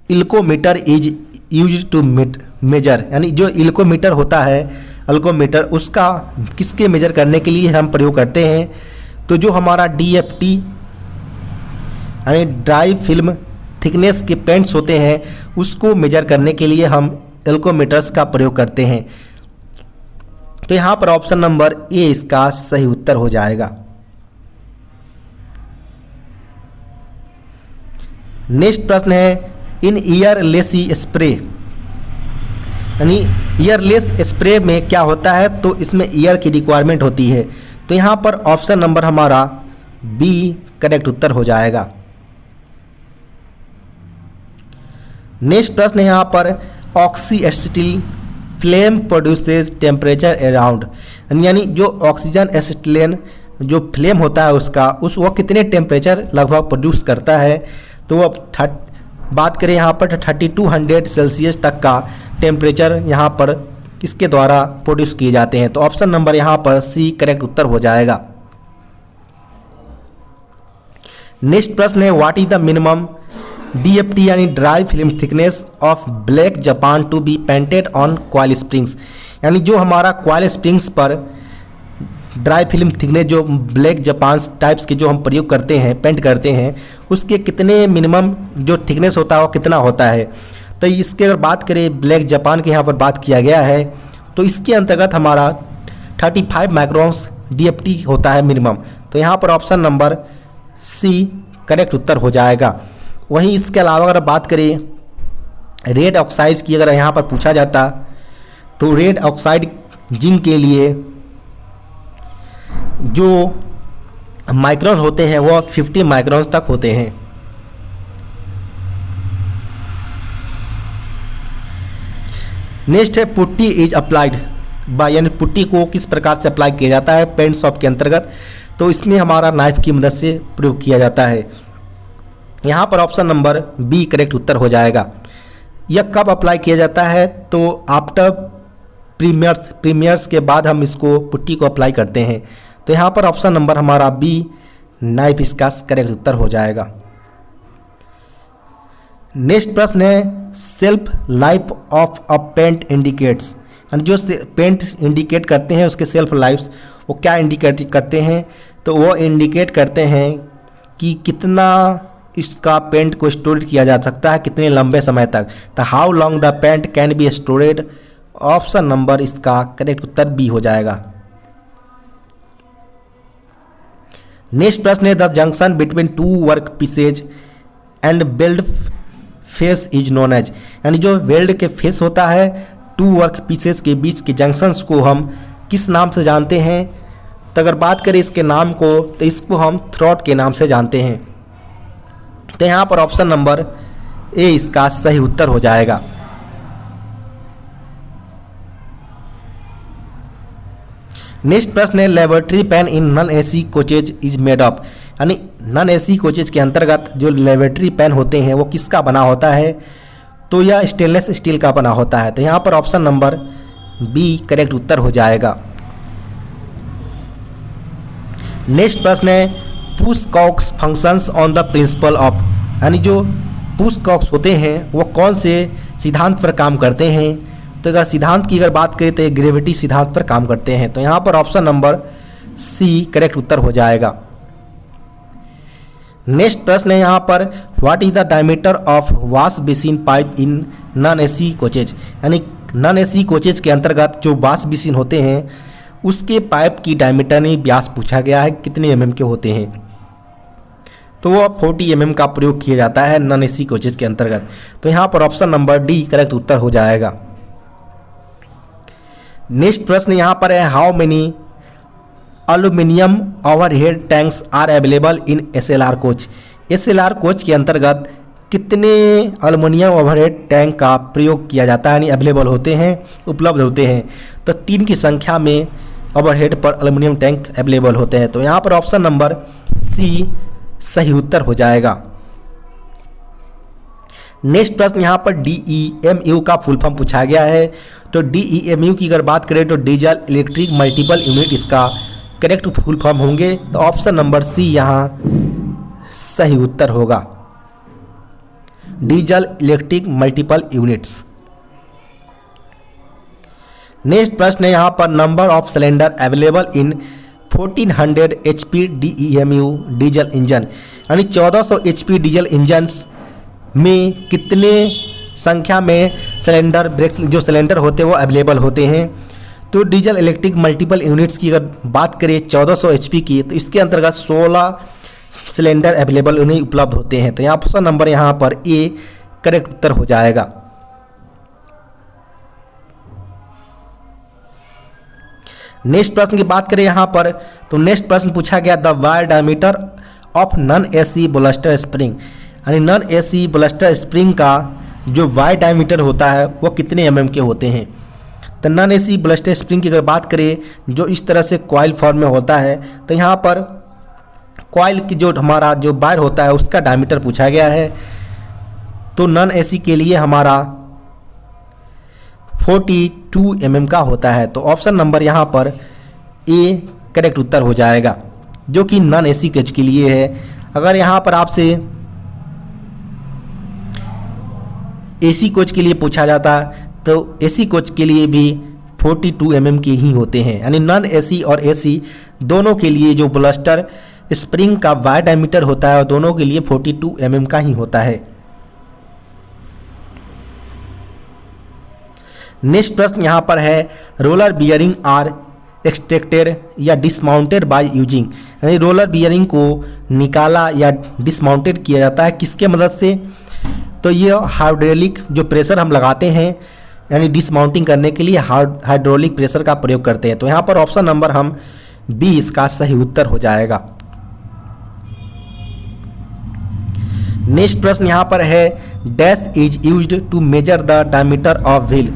इल्कोमीटर इज यूज टू मेजर, यानी जो इल्कोमीटर होता है अल्कोमीटर उसका किसके मेजर करने के लिए हम प्रयोग करते हैं। तो जो हमारा DFT यानी ड्राई फिल्म थिकनेस के पेंट्स होते हैं उसको मेजर करने के लिए हम एल्कोमीटर्स का प्रयोग करते हैं। तो यहाँ पर ऑप्शन नंबर ए इसका सही उत्तर हो जाएगा। नेक्स्ट प्रश्न है इन ईयरलेसी स्प्रे, यानी ईयरलेस स्प्रे में क्या होता है, तो इसमें ईयर की रिक्वायरमेंट होती है। तो यहाँ पर ऑप्शन नंबर हमारा बी करेक्ट उत्तर हो जाएगा। नेक्स्ट प्रश्न है यहाँ पर oxy acetyl flame produces temperature around, यानी जो ऑक्सीजन एसिटिलेन जो फ्लेम होता है उसका वो कितने टेम्परेचर लगभग प्रोड्यूस करता है। तो अब बात करें यहाँ पर 3200 सेल्सियस तक का टेम्परेचर यहाँ पर किसके द्वारा प्रोड्यूस किए जाते हैं। तो ऑप्शन नंबर यहाँ पर सी करेक्ट उत्तर हो जाएगा। नेक्स्ट प्रश्न है what is the minimum DFT यानी dry film thickness of black Japan to be painted on coil springs, यानी जो हमारा कॉइल स्प्रिंग्स पर ड्राई फिल्म थिकनेस जो ब्लैक जापान टाइप्स के जो हम प्रयोग करते हैं पेंट करते हैं उसके कितने मिनिमम जो थिकनेस होता है वो कितना होता है। तो इसके अगर बात करें ब्लैक जापान के यहाँ पर बात किया गया है तो इसके अंतर्गत हमारा 35 माइक्रोन्स DFT होता है मिनिमम। तो यहाँ पर ऑप्शन नंबर सी करेक्ट उत्तर हो जाएगा। वहीं इसके अलावा अगर बात करें रेड ऑक्साइड्स की अगर यहाँ पर पूछा जाता तो रेड ऑक्साइड जिंक के लिए जो माइक्रोन होते हैं वो 50 माइक्रोन तक होते हैं। नेक्स्ट है पुट्टी इज अप्लाइड बाय, यानी पुट्टी को किस प्रकार से अप्लाई किया जाता है पेंट शॉप के अंतर्गत। तो इसमें हमारा नाइफ की मदद से प्रयोग किया जाता है। यहाँ पर ऑप्शन नंबर बी करेक्ट उत्तर हो जाएगा। यह कब अप्लाई किया जाता है, तो आफ्टर प्रीमियर्स के बाद हम इसको पुट्टी को अप्लाई करते हैं। तो यहाँ पर ऑप्शन नंबर हमारा बी नाइफ इसका करेक्ट उत्तर हो जाएगा। नेक्स्ट प्रश्न है shelf life of a paint indicates, यानी जो पेंट इंडिकेट करते हैं उसके सेल्फ लाइफ्स वो क्या इंडिकेट करते हैं। तो वो इंडिकेट करते हैं कि कितना इसका पेंट को स्टोरेज किया जा सकता है कितने लंबे समय तक। तो how long the paint can be stored, option number इसका करेक्ट उत्तर बी हो जाएगा। नेक्स्ट प्रश्न है the junction between two work pieces and weld face is known as, यानी जो वेल्ड के फेस होता है टू वर्क पीसेज के बीच के जंक्शंस को हम किस नाम से जानते हैं। तो अगर बात करें इसके नाम को तो इसको हम थ्रॉट के नाम से जानते हैं। तो यहाँ पर ऑप्शन नंबर ए इसका सही उत्तर हो जाएगा। नेक्स्ट प्रश्न है laboratory pain in non AC coaches is made of, यानी नॉन एसी कोचेज के अंतर्गत जो लेबोरेटरी पेन होते हैं वो किसका बना होता है। तो यह स्टेनलेस स्टील का बना होता है। तो यहाँ पर ऑप्शन नंबर बी करेक्ट उत्तर हो जाएगा। नेक्स्ट प्रश्न है push cocks functions on the principle of, यानी जो पुश कॉक्स होते हैं वो कौन से सिद्धांत पर काम करते हैं। तो अगर सिद्धांत की अगर बात करें तो ये ग्रेविटी सिद्धांत पर काम करते हैं। तो यहाँ पर ऑप्शन नंबर सी करेक्ट उत्तर हो जाएगा। नेक्स्ट प्रश्न है यहाँ पर, what is the diameter of wash basin pipe in non AC coaches. यानी नॉन एसी कोचेज के अंतर्गत जो वॉश बेसिन होते हैं उसके पाइप की डायमीटर ने व्यास पूछा गया है, कितने mm के होते हैं। तो वो 40 mm का प्रयोग किया जाता है नॉन एसी कोचेज के अंतर्गत। तो यहाँ पर ऑप्शन नंबर डी करेक्ट उत्तर हो जाएगा। नेक्स्ट प्रश्न यहाँ पर है, how many aluminium overhead tanks are available in SLR coach. SLR coach के अंतर्गत कितने एल्यूमिनियम ओवरहेड टैंक का प्रयोग किया जाता है, यानी अवेलेबल होते हैं, उपलब्ध होते हैं। तो 3 की संख्या में ओवरहेड पर एल्यूमिनियम टैंक अवेलेबल होते हैं। तो यहाँ पर ऑप्शन नंबर सी सही उत्तर हो जाएगा। नेक्स्ट प्रश्न यहाँ पर DEMU का फुल फॉर्म पूछा गया है। तो DEMU की अगर बात करें तो डीजल इलेक्ट्रिक मल्टीपल यूनिट इसका करेक्ट फुल फॉर्म होंगे। तो ऑप्शन नंबर सी यहाँ सही उत्तर होगा, diesel electric multiple units. Next प्रश्न है यहाँ पर, number of cylinder available in 1400 HP DEMU diesel engine. यानी 1400 HP डीजल इंजन्स में कितने संख्या में सिलेंडर ब्रेक्स जो सिलेंडर होते हैं वो अवेलेबल होते हैं। तो डीजल इलेक्ट्रिक मल्टीपल यूनिट्स की अगर बात करें 1400 HP की, तो इसके अंतर्गत 16 सिलेंडर अवेलेबल उन्हें उपलब्ध होते हैं। तो यहाँ ऑप्शन नंबर यहाँ पर ए करेक्ट उत्तर हो जाएगा। नेक्स्ट प्रश्न की बात करें यहाँ पर, तो नेक्स्ट प्रश्न पूछा गया, the wire diameter of non AC blaster spring. यानी नॉन एसी ब्लास्टर स्प्रिंग का जो वायर डायमीटर होता है वो कितने mm के होते हैं। तो नॉन एसी ब्लास्टर स्प्रिंग की अगर बात करें जो इस तरह से कॉइल फॉर्म में होता है, तो यहाँ पर कॉइल की जो हमारा जो वायर होता है उसका डायमीटर पूछा गया है। तो नॉन एसी के लिए हमारा 42 mm का होता है। तो ऑप्शन नंबर यहाँ पर ए करेक्ट उत्तर हो जाएगा, जो कि नॉन एसी कोच के लिए है। अगर यहाँ पर आपसे एसी कोच के लिए पूछा जाता तो एसी कोच के लिए भी 42 mm के ही होते हैं। यानी नॉन एसी और एसी दोनों के लिए जो ब्लास्टर स्प्रिंग का वायर डायमीटर होता है दोनों के लिए 42 mm का ही होता है। नेक्स्ट प्रश्न यहाँ पर है, रोलर बियरिंग आर एक्सट्रैक्टेड या डिसमाउंटेड बाय यूजिंग। यानी रोलर बियरिंग को निकाला या डिसमाउंटेड किया जाता है किसके मदद से। तो ये हाइड्रोलिक जो प्रेशर हम लगाते हैं, यानी डिसमाउंटिंग करने के लिए हाइड्रोलिक प्रेशर का प्रयोग करते हैं। तो यहाँ पर ऑप्शन नंबर हम बी इसका सही उत्तर हो जाएगा। नेक्स्ट प्रश्न यहाँ पर है, dash is used to measure the diameter of wheel.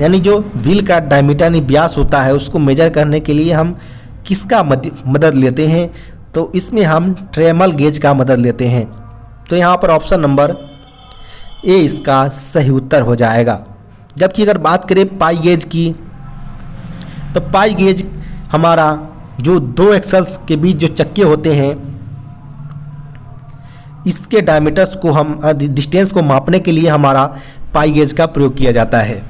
यानी जो व्हील का डायमीटर यानी व्यास होता है उसको मेजर करने के लिए हम किसका मदद लेते हैं। तो इसमें हम ट्रेमल गेज का मदद लेते हैं। तो यहाँ पर ऑप्शन नंबर ए इसका सही उत्तर हो जाएगा। जबकि अगर बात करें पाई गेज की, तो पाई गेज हमारा जो 2 एक्सल्स के बीच जो चक्के होते हैं इसके डायमीटर्स को हम डिस्टेंस को मापने के लिए हमारा पाई गेज का प्रयोग किया जाता है।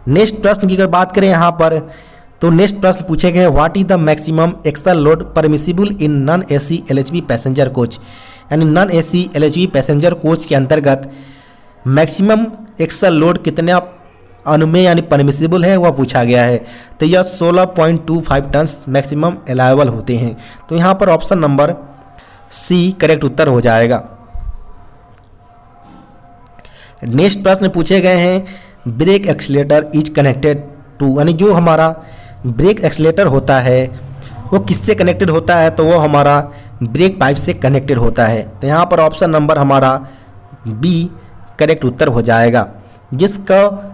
नेक्स्ट प्रश्न की अगर बात करें यहाँ पर, तो नेक्स्ट प्रश्न पूछे गए, what is the maximum axle load permissible in non AC LHV passenger coach. यानी non AC LHV passenger coach के अंतर्गत मैक्सिमम एक्सल लोड कितने अनुमेय यानी परमिसिबल है वह पूछा गया है। तो यह 16.25 टन मैक्सिमम अलाउएबल होते हैं। तो यहाँ पर ऑप्शन नंबर सी करेक्ट उत्तर हो जाएगा। नेक्स्ट प्रश्न पूछे गए हैं, brake accelerator is connected to. यानी जो हमारा ब्रेक एक्सीलेटर होता है वो किससे कनेक्टेड होता है। तो वो हमारा ब्रेक पाइप से कनेक्टेड होता है। तो यहाँ पर ऑप्शन नंबर हमारा बी करेक्ट उत्तर हो जाएगा, जिसका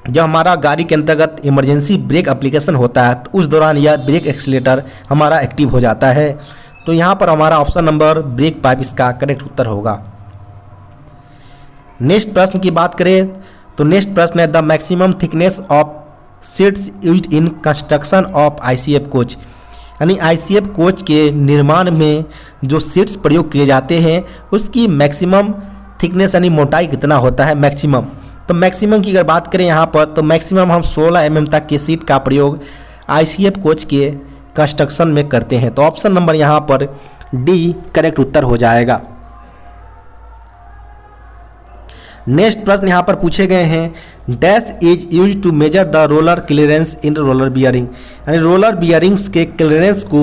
जब हमारा गाड़ी के अंतर्गत इमरजेंसी ब्रेक एप्लीकेशन होता है तो उस दौरान यह ब्रेक एक्सीलेटर हमारा एक्टिव हो जाता है। तो यहाँ पर हमारा ऑप्शन नंबर ब्रेक पाइप इसका करेक्ट उत्तर होगा। नेक्स्ट प्रश्न की बात करें तो नेक्स्ट प्रश्न है, the maximum thickness of seats used in construction of ICF coach. यानी आईसीएफ कोच के निर्माण में जो सीट्स प्रयोग किए जाते हैं उसकी मैक्सिमम थिकनेस यानी मोटाई कितना होता है मैक्सिमम। तो मैक्सिमम की अगर बात करें यहाँ पर तो मैक्सिमम हम 16 mm तक के सीट का प्रयोग आईसीएफ कोच के कंस्ट्रक्शन में करते हैं। तो ऑप्शन नंबर यहाँ पर डी करेक्ट उत्तर हो जाएगा। नेक्स्ट प्रश्न यहाँ पर पूछे गए हैं dash is use to measure the roller clearance in roller bearing, यानी रोलर बियरिंग्स के क्लियरेंस को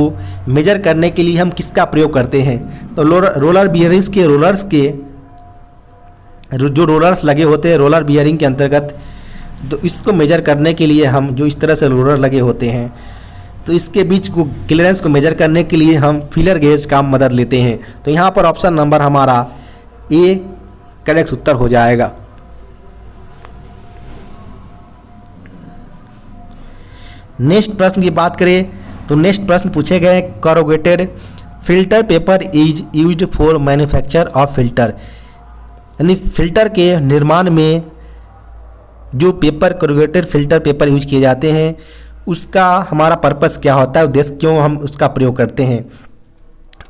मेजर करने के लिए हम किसका प्रयोग करते हैं। तो रोलर बियरिंग्स के रोलर्स के जो रोलर्स लगे होते हैं रोलर बियरिंग के अंतर्गत, तो इसको मेजर करने के लिए हम जो इस तरह से रोलर लगे होते हैं तो इसके बीच को क्लियरेंस को मेजर करने के लिए हम फीलर गेज का मदद लेते हैं। तो यहाँ पर ऑप्शन नंबर हमारा ए करेक्ट उत्तर हो जाएगा। नेक्स्ट प्रश्न की बात करें तो नेक्स्ट प्रश्न पूछे गए corrugated filter paper is used for manufacture of filter, यानी फिल्टर के निर्माण में जो paper corrugated filter paper use किए जाते हैं उसका हमारा पर्पस क्या होता है, उद्देश्य क्यों हम उसका प्रयोग करते हैं।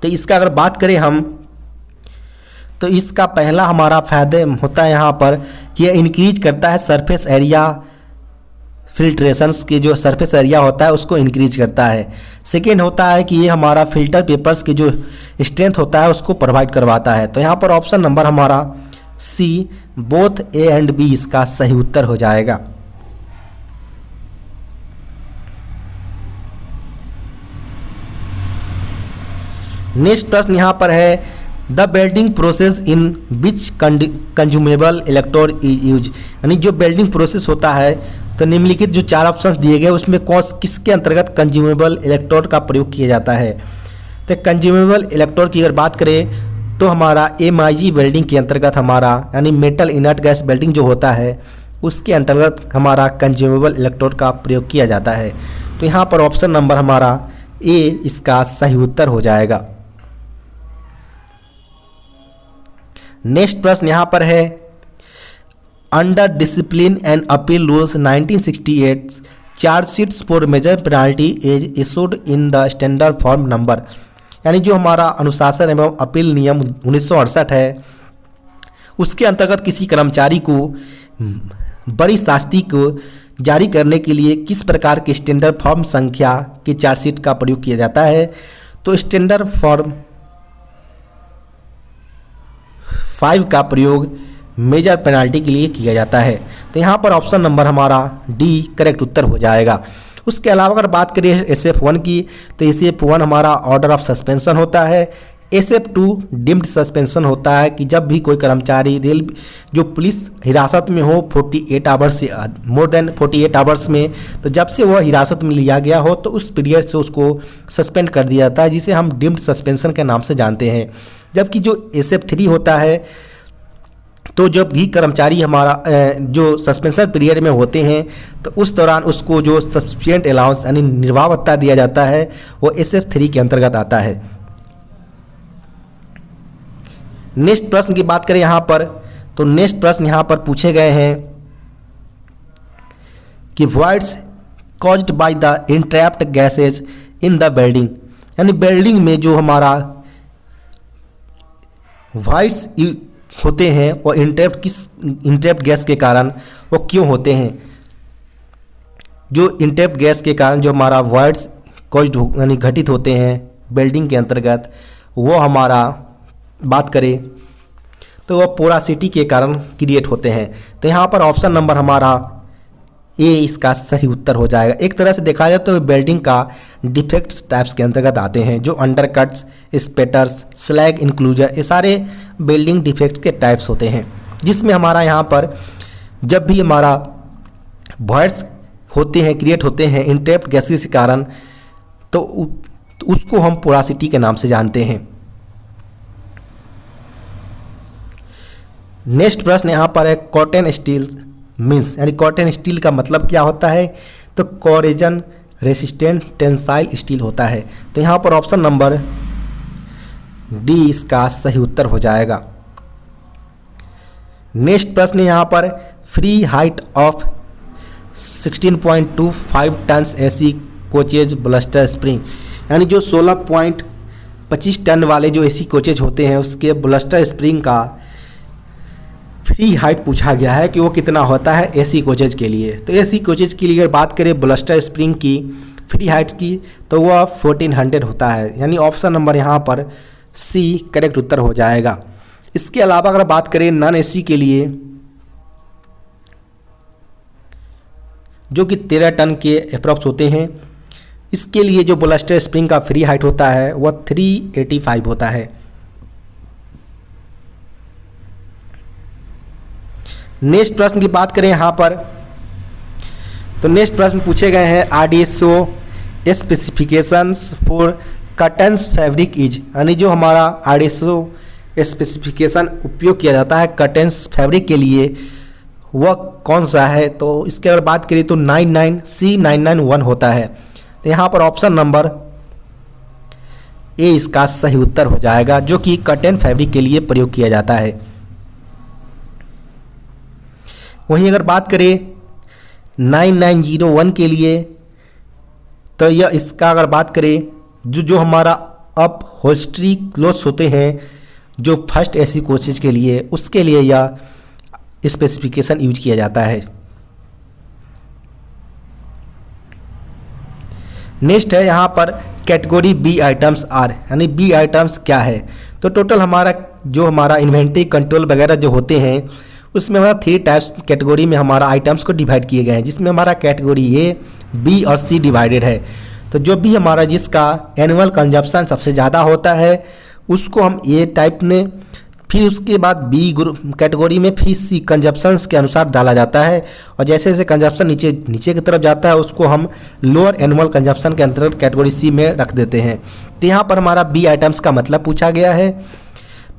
तो इसका अगर बात करें हम तो इसका पहला हमारा फायदे होता है यहाँ पर कि यह इंक्रीज करता है सरफेस एरिया, फिल्ट्रेशंस के जो सरफेस एरिया होता है उसको इंक्रीज करता है। सेकेंड होता है कि ये हमारा फिल्टर पेपर्स के जो स्ट्रेंथ होता है उसको प्रोवाइड करवाता है। तो यहाँ पर ऑप्शन नंबर हमारा सी बोथ ए एंड बी इसका सही उत्तर हो जाएगा। नेक्स्ट प्रश्न यहाँ पर है the welding process in which consumable electrode is use, यानी जो बेल्डिंग प्रोसेस होता है तो निम्नलिखित जो 4 ऑप्शंस दिए गए उसमें किसके अंतर्गत कंज्यूमेबल इलेक्ट्रोड का प्रयोग किया जाता है। तो कंज्यूमेबल इलेक्ट्रोड की अगर बात करें तो हमारा MIG वेल्डिंग के अंतर्गत हमारा यानी मेटल इनर्ट गैस वेल्डिंग जो होता है उसके अंतर्गत हमारा कंज्यूमेबल इलेक्ट्रोड का प्रयोग किया जाता है। तो यहाँ पर ऑप्शन नंबर हमारा ए इसका सही उत्तर हो जाएगा। नेक्स्ट प्रश्न यहाँ पर है under discipline and appeal rules 1968 chargesheets for major penalty is issued in the standard form number, यानी जो हमारा अनुशासन एवं अपील नियम 1968 है उसके अंतर्गत किसी कर्मचारी को बड़ी शास्ति को जारी करने के लिए किस प्रकार के स्टैंडर्ड फॉर्म संख्या की चार्जशीट का प्रयोग किया जाता है। तो स्टैंडर्ड फॉर्म 5 का प्रयोग मेजर पेनाल्टी के लिए किया जाता है। तो यहाँ पर ऑप्शन नंबर हमारा डी करेक्ट उत्तर हो जाएगा। उसके अलावा अगर बात करें SF1 की तो SF1 हमारा ऑर्डर ऑफ सस्पेंशन होता है। SF2 डिम्ड सस्पेंशन होता है कि जब भी कोई कर्मचारी रेल जो पुलिस हिरासत में हो 48 आवर्स से मोर देन 48 आवर्स में, तो जब से वह हिरासत में लिया गया हो तो उस पीरियड से उसको सस्पेंड कर दिया जाता है जिसे हम डिम्ड सस्पेंशन के नाम से जानते हैं। जबकि जो SF3 होता है तो जब भी कर्मचारी हमारा जो सस्पेंशन पीरियड में होते हैं तो उस दौरान उसको जो सफिशिएंट अलाउंस यानी निर्वाह भत्ता दिया जाता है वो SF3 के अंतर्गत आता है। नेक्स्ट प्रश्न की बात करें यहाँ पर तो नेक्स्ट प्रश्न यहाँ पर पूछे गए हैं कि voids caused by the entrapped gases in the welding, यानी वेल्डिंग में जो हमारा वॉइड्स होते हैं और इंट्रैप्ड गैस के कारण वो क्यों होते हैं। जो इंट्रैप्ड गैस के कारण जो हमारा वॉइड्स कॉज्ड यानी घटित होते हैं वेल्डिंग के अंतर्गत वो हमारा बात करें तो वह पोरासिटी के कारण क्रिएट होते हैं। तो यहाँ पर ऑप्शन नंबर हमारा ए इसका सही उत्तर हो जाएगा। एक तरह से देखा जाए तो वेल्डिंग का डिफेक्ट्स टाइप्स के अंतर्गत आते हैं जो अंडरकट्स, स्पेटर्स, स्लैग इंक्लूजर, ये सारे वेल्डिंग डिफेक्ट के टाइप्स होते हैं जिसमें हमारा यहाँ पर जब भी हमारा वॉइड्स होते हैं क्रिएट होते हैं इंट्रैप्ड गैसेस के कारण तो उसको हम पोरासिटी के नाम से जानते हैं। नेक्स्ट प्रश्न यहाँ पर है कॉटन स्टील मीन्स, यानी कॉटन स्टील का मतलब क्या होता है। तो कोरेजन रेसिस्टेंट टेंसाइल स्टील होता है। तो यहाँ पर ऑप्शन नंबर डी इसका सही उत्तर हो जाएगा। नेक्स्ट प्रश्न यहाँ पर free height of 16.25 tons AC coaches bolster spring, यानी जो 16.25 टन वाले जो एसी कोचेज होते हैं उसके ब्लस्टर स्प्रिंग का फ्री हाइट पूछा गया है कि वो कितना होता है एसी कोचेज के लिए। तो एसी कोचेज के लिए अगर बात करें ब्लस्टर स्प्रिंग की फ्री हाइट्स की तो वह 1400 होता है, यानी ऑप्शन नंबर यहाँ पर सी करेक्ट उत्तर हो जाएगा। इसके अलावा अगर बात करें नॉन एसी के लिए जो कि 13 टन के अप्रॉक्स होते हैं, इसके लिए जो ब्लस्टर स्प्रिंग का फ्री हाइट होता है वह 385 होता है। नेक्स्ट प्रश्न की बात करें यहाँ पर तो नेक्स्ट प्रश्न पूछे गए हैं RDSO specifications for curtains fabric is, यानी जो हमारा RDSO स्पेसिफिकेशन उपयोग किया जाता है कर्टन्स फैब्रिक के लिए वह कौन सा है। तो इसके अगर बात करें तो 991 होता है। तो यहाँ पर ऑप्शन नंबर ए इसका सही उत्तर हो जाएगा, जो कि कर्टन फैब्रिक के लिए प्रयोग किया जाता है। वहीं अगर बात करें 9901 के लिए तो यह इसका अगर बात करें जो हमारा अप होल्स्ट्री क्लोथ्स होते हैं जो फर्स्ट एसी कोचेज के लिए, उसके लिए यह स्पेसिफिकेशन यूज किया जाता है। नेक्स्ट है यहाँ पर कैटेगरी बी आइटम्स आर, यानी बी आइटम्स क्या है। तो टोटल हमारा इन्वेंट्री कंट्रोल वगैरह जो होते हैं उसमें हमारा 3 टाइप्स कैटेगरी में हमारा आइटम्स को डिवाइड किए गए हैं, जिसमें हमारा कैटेगरी ए, बी और सी डिवाइडेड है। तो जो भी हमारा जिसका एनुअल कंजप्शन सबसे ज़्यादा होता है उसको हम ए टाइप में, फिर उसके बाद बी कैटेगरी में, फिर सी कंजप्शंस के अनुसार डाला जाता है, और जैसे जैसे कंजप्शन नीचे की तरफ जाता है उसको हम लोअर एनुअल कंजप्शन के अंतर्गत कैटेगरी सी में रख देते हैं। तो यहाँ पर हमारा बी आइटम्स का मतलब पूछा गया है।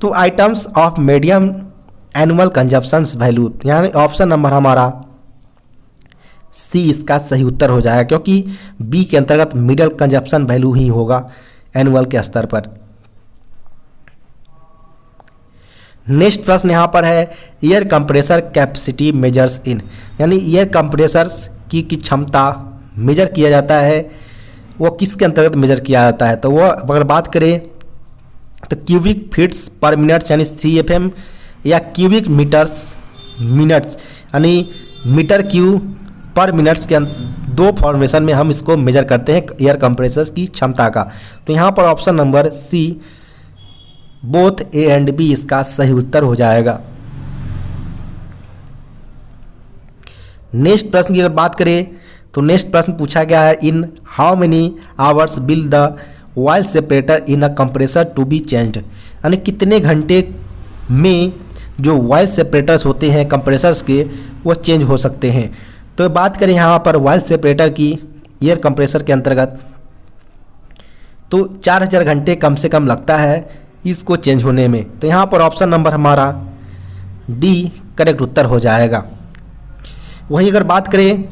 तो items of medium annual consumptions value, यानी ऑप्शन नंबर हमारा सी इसका सही उत्तर हो जाएगा, क्योंकि बी के अंतर्गत मिडिल कंजप्शन वैल्यू ही होगा एनुअल के स्तर पर। नेक्स्ट प्रश्न यहाँ पर है air compressor capacity measures in, यानी एयर कंप्रेसर्स की क्षमता मेजर किया जाता है वो किसके अंतर्गत मेजर किया जाता है। तो वो अगर बात करें तो क्यूबिक फीट्स पर मिनट्स यानी CFM या क्यूबिक मिनट्स यानी मीटर क्यू पर मिनट्स के दो फॉर्मेशन में हम इसको मेजर करते हैं एयर कंप्रेसर्स की क्षमता का। तो यहाँ पर option number C both A and B इसका सही उत्तर हो जाएगा। नेक्स्ट प्रश्न की अगर बात करें तो नेक्स्ट प्रश्न पूछा गया है in how many hours will the oil separator in a compressor to be changed, यानी कितने घंटे में जो ऑयल सेपरेटर्स होते हैं कंप्रेसर्स के वो चेंज हो सकते हैं। तो बात करें यहाँ पर ऑयल सेपरेटर की एयर कंप्रेसर के अंतर्गत तो 4000 घंटे कम से कम लगता है इसको चेंज होने में। तो यहाँ पर ऑप्शन नंबर हमारा डी करेक्ट उत्तर हो जाएगा। वहीं अगर बात करें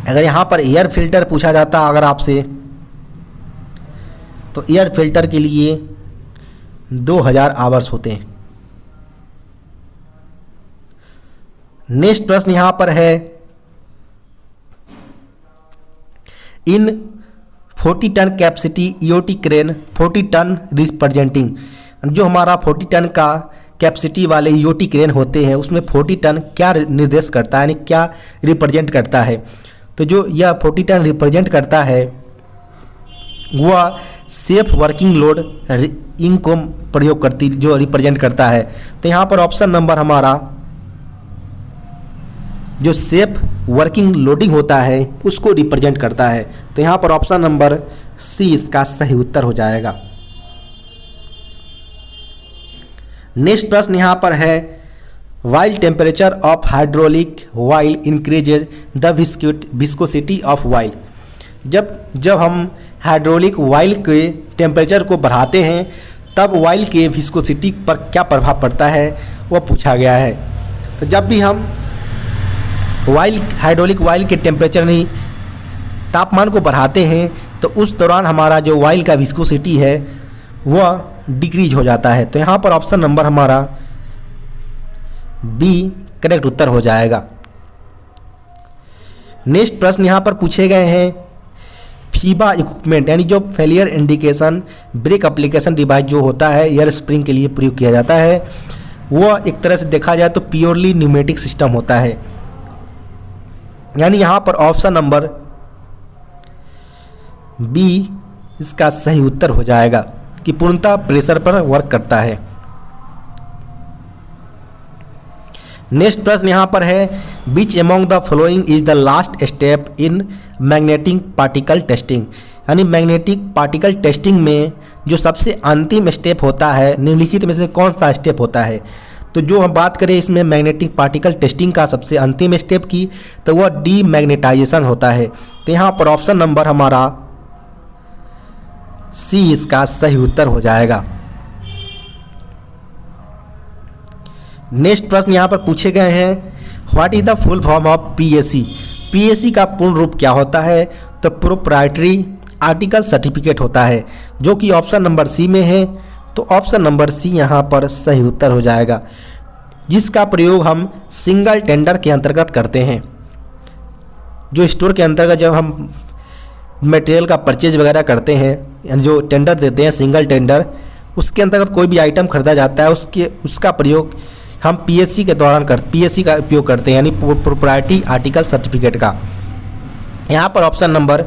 अगर यहाँ पर एयर फिल्टर पूछा जाता अगर आपसे तो एयर फिल्टर के लिए 2000 आवर्स होते हैं। नेक्स्ट प्रश्न यहाँ पर है in 40 ton capacity EOT crane 40 ton representing, जो हमारा 40 टन का कैपेसिटी वाले EOT क्रेन होते हैं उसमें 40 टन क्या निर्देश करता है, यानी क्या रिप्रेजेंट करता है। तो जो यह 40 टन रिप्रेजेंट करता है वह सेफ वर्किंग लोड इंक को प्रयोग करती जो रिप्रेजेंट करता है। तो यहाँ पर ऑप्शन नंबर हमारा जो सेफ वर्किंग लोडिंग होता है उसको रिप्रेजेंट करता है। तो यहाँ पर ऑप्शन नंबर सी इसका सही उत्तर हो जाएगा। नेक्स्ट प्रश्न यहाँ पर है while temperature of hydraulic while increases the viscosity of while, जब हम हाइड्रोलिक वाइल के टेम्परेचर को बढ़ाते हैं तब वाइल के विस्कोसिटी पर क्या प्रभाव पड़ता है वह पूछा गया है। तो जब भी हम हाइड्रोलिक वाइल के टेम्परेचर नहीं तापमान को बढ़ाते हैं तो उस दौरान हमारा जो वाइल का विस्कोसिटी है वह डिक्रीज हो जाता है। तो यहाँ पर ऑप्शन नंबर हमारा बी करेक्ट उत्तर हो जाएगा। नेक्स्ट प्रश्न यहाँ पर पूछे गए हैं फीबा इक्विपमेंट यानी जो failure indication break application device जो होता है एयर स्प्रिंग के लिए प्रयोग किया जाता है, वो एक तरह से देखा जाए तो प्योरली न्यूमेटिक सिस्टम होता है। यानी यहाँ पर ऑप्शन नंबर बी इसका सही उत्तर हो जाएगा कि पूर्णतः प्रेशर पर वर्क करता है। नेक्स्ट प्रश्न यहाँ पर है, विच among the following is the last step in magnetic particle testing. यानी मैग्नेटिक पार्टिकल टेस्टिंग में जो सबसे अंतिम स्टेप होता है निम्नलिखित में से कौन सा स्टेप होता है। तो जो हम बात करें इसमें मैग्नेटिक पार्टिकल टेस्टिंग का सबसे अंतिम स्टेप की, तो वह डीमैग्नेटाइजेशन होता है। तो यहाँ पर ऑप्शन नंबर हमारा सी इसका सही उत्तर हो जाएगा। नेक्स्ट प्रश्न यहाँ पर पूछे गए हैं, what is the full form of PAC. PAC का पूर्ण रूप क्या होता है। तो प्रोप्राइटरी आर्टिकल सर्टिफिकेट होता है, जो कि ऑप्शन नंबर सी में है। तो ऑप्शन नंबर सी यहाँ पर सही उत्तर हो जाएगा, जिसका प्रयोग हम सिंगल टेंडर के अंतर्गत करते हैं। जो स्टोर के अंतर्गत जब हम मटेरियल का परचेज वगैरह करते हैं, यानी जो टेंडर देते हैं सिंगल टेंडर, उसके अंतर्गत कोई भी आइटम खरीदा जाता है उसका प्रयोग हम पीएससी के दौरान पीएससी का उपयोग करते हैं, यानी प्रोप्राइटरी आर्टिकल सर्टिफिकेट का। यहाँ पर ऑप्शन नंबर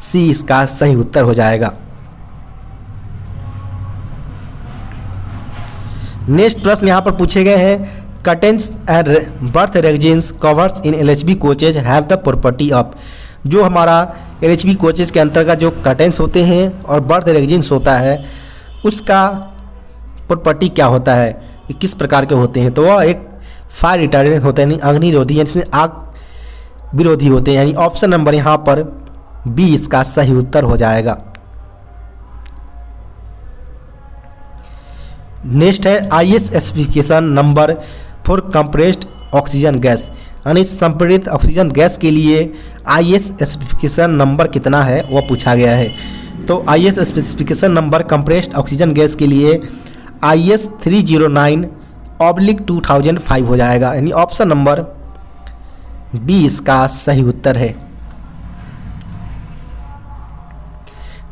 सी इसका सही उत्तर हो जाएगा। नेक्स्ट प्रश्न यहाँ पर पूछे गए हैं, curtains and birth resins covers in LHB coaches have the property of. जो हमारा एलएचबी कोचेज के अंतर्गत जो कर्टेन्स होते हैं और बर्थ रेजिन्स होता है, उसका प्रॉपर्टी क्या होता है, ये किस प्रकार के होते हैं। तो वह एक फायर रिटार्डेंट होता है, यानी अग्निरोधी, यानी इसमें आग विरोधी होते हैं। यानी ऑप्शन नंबर यहाँ पर बी इसका सही उत्तर हो जाएगा। नेक्स्ट है IS specification number for compressed oxygen gas. यानी संपीड़ित ऑक्सीजन गैस के लिए आईएस स्पेसिफिकेशन नंबर कितना है वह पूछा गया है। तो IS specification number compressed oxygen gas के लिए IS 309/2005 हो जाएगा। यानी ऑप्शन नंबर बी इसका सही उत्तर है।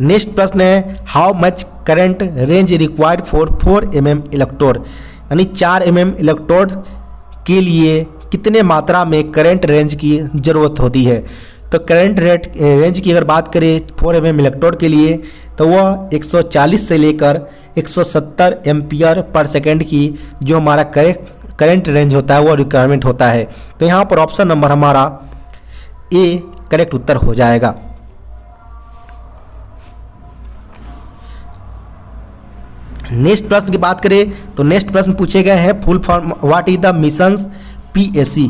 नेक्स्ट प्रश्न है, how much current range required for 4 mm electrode. यानी 4 mm इलेक्ट्रोड के लिए कितने मात्रा में करंट रेंज की ज़रूरत होती है। तो करंट रेंज की अगर बात करें 4 mm इलेक्ट्रोड के लिए, तो वह 140 से लेकर 170 एम्पियर पर सेकेंड की जो हमारा करंट रेंज होता है वो रिक्वायरमेंट होता है। तो यहाँ पर ऑप्शन नंबर हमारा ए करेक्ट उत्तर हो जाएगा। नेक्स्ट प्रश्न की बात करें तो नेक्स्ट प्रश्न पूछे गए हैं, full form what is the missions PSC.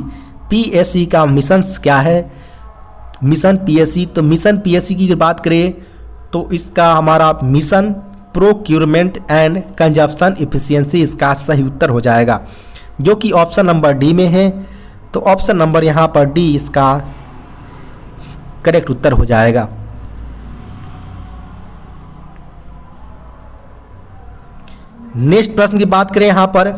PSC का मिशंस क्या है। मिशन पीएससी, तो मिशन पीएससी की बात करें तो इसका हमारा mission procurement and consumption efficiency इसका सही उत्तर हो जाएगा, जो कि ऑप्शन नंबर डी में है। तो ऑप्शन नंबर यहाँ पर डी इसका करेक्ट उत्तर हो जाएगा। नेक्स्ट प्रश्न की बात करें यहाँ पर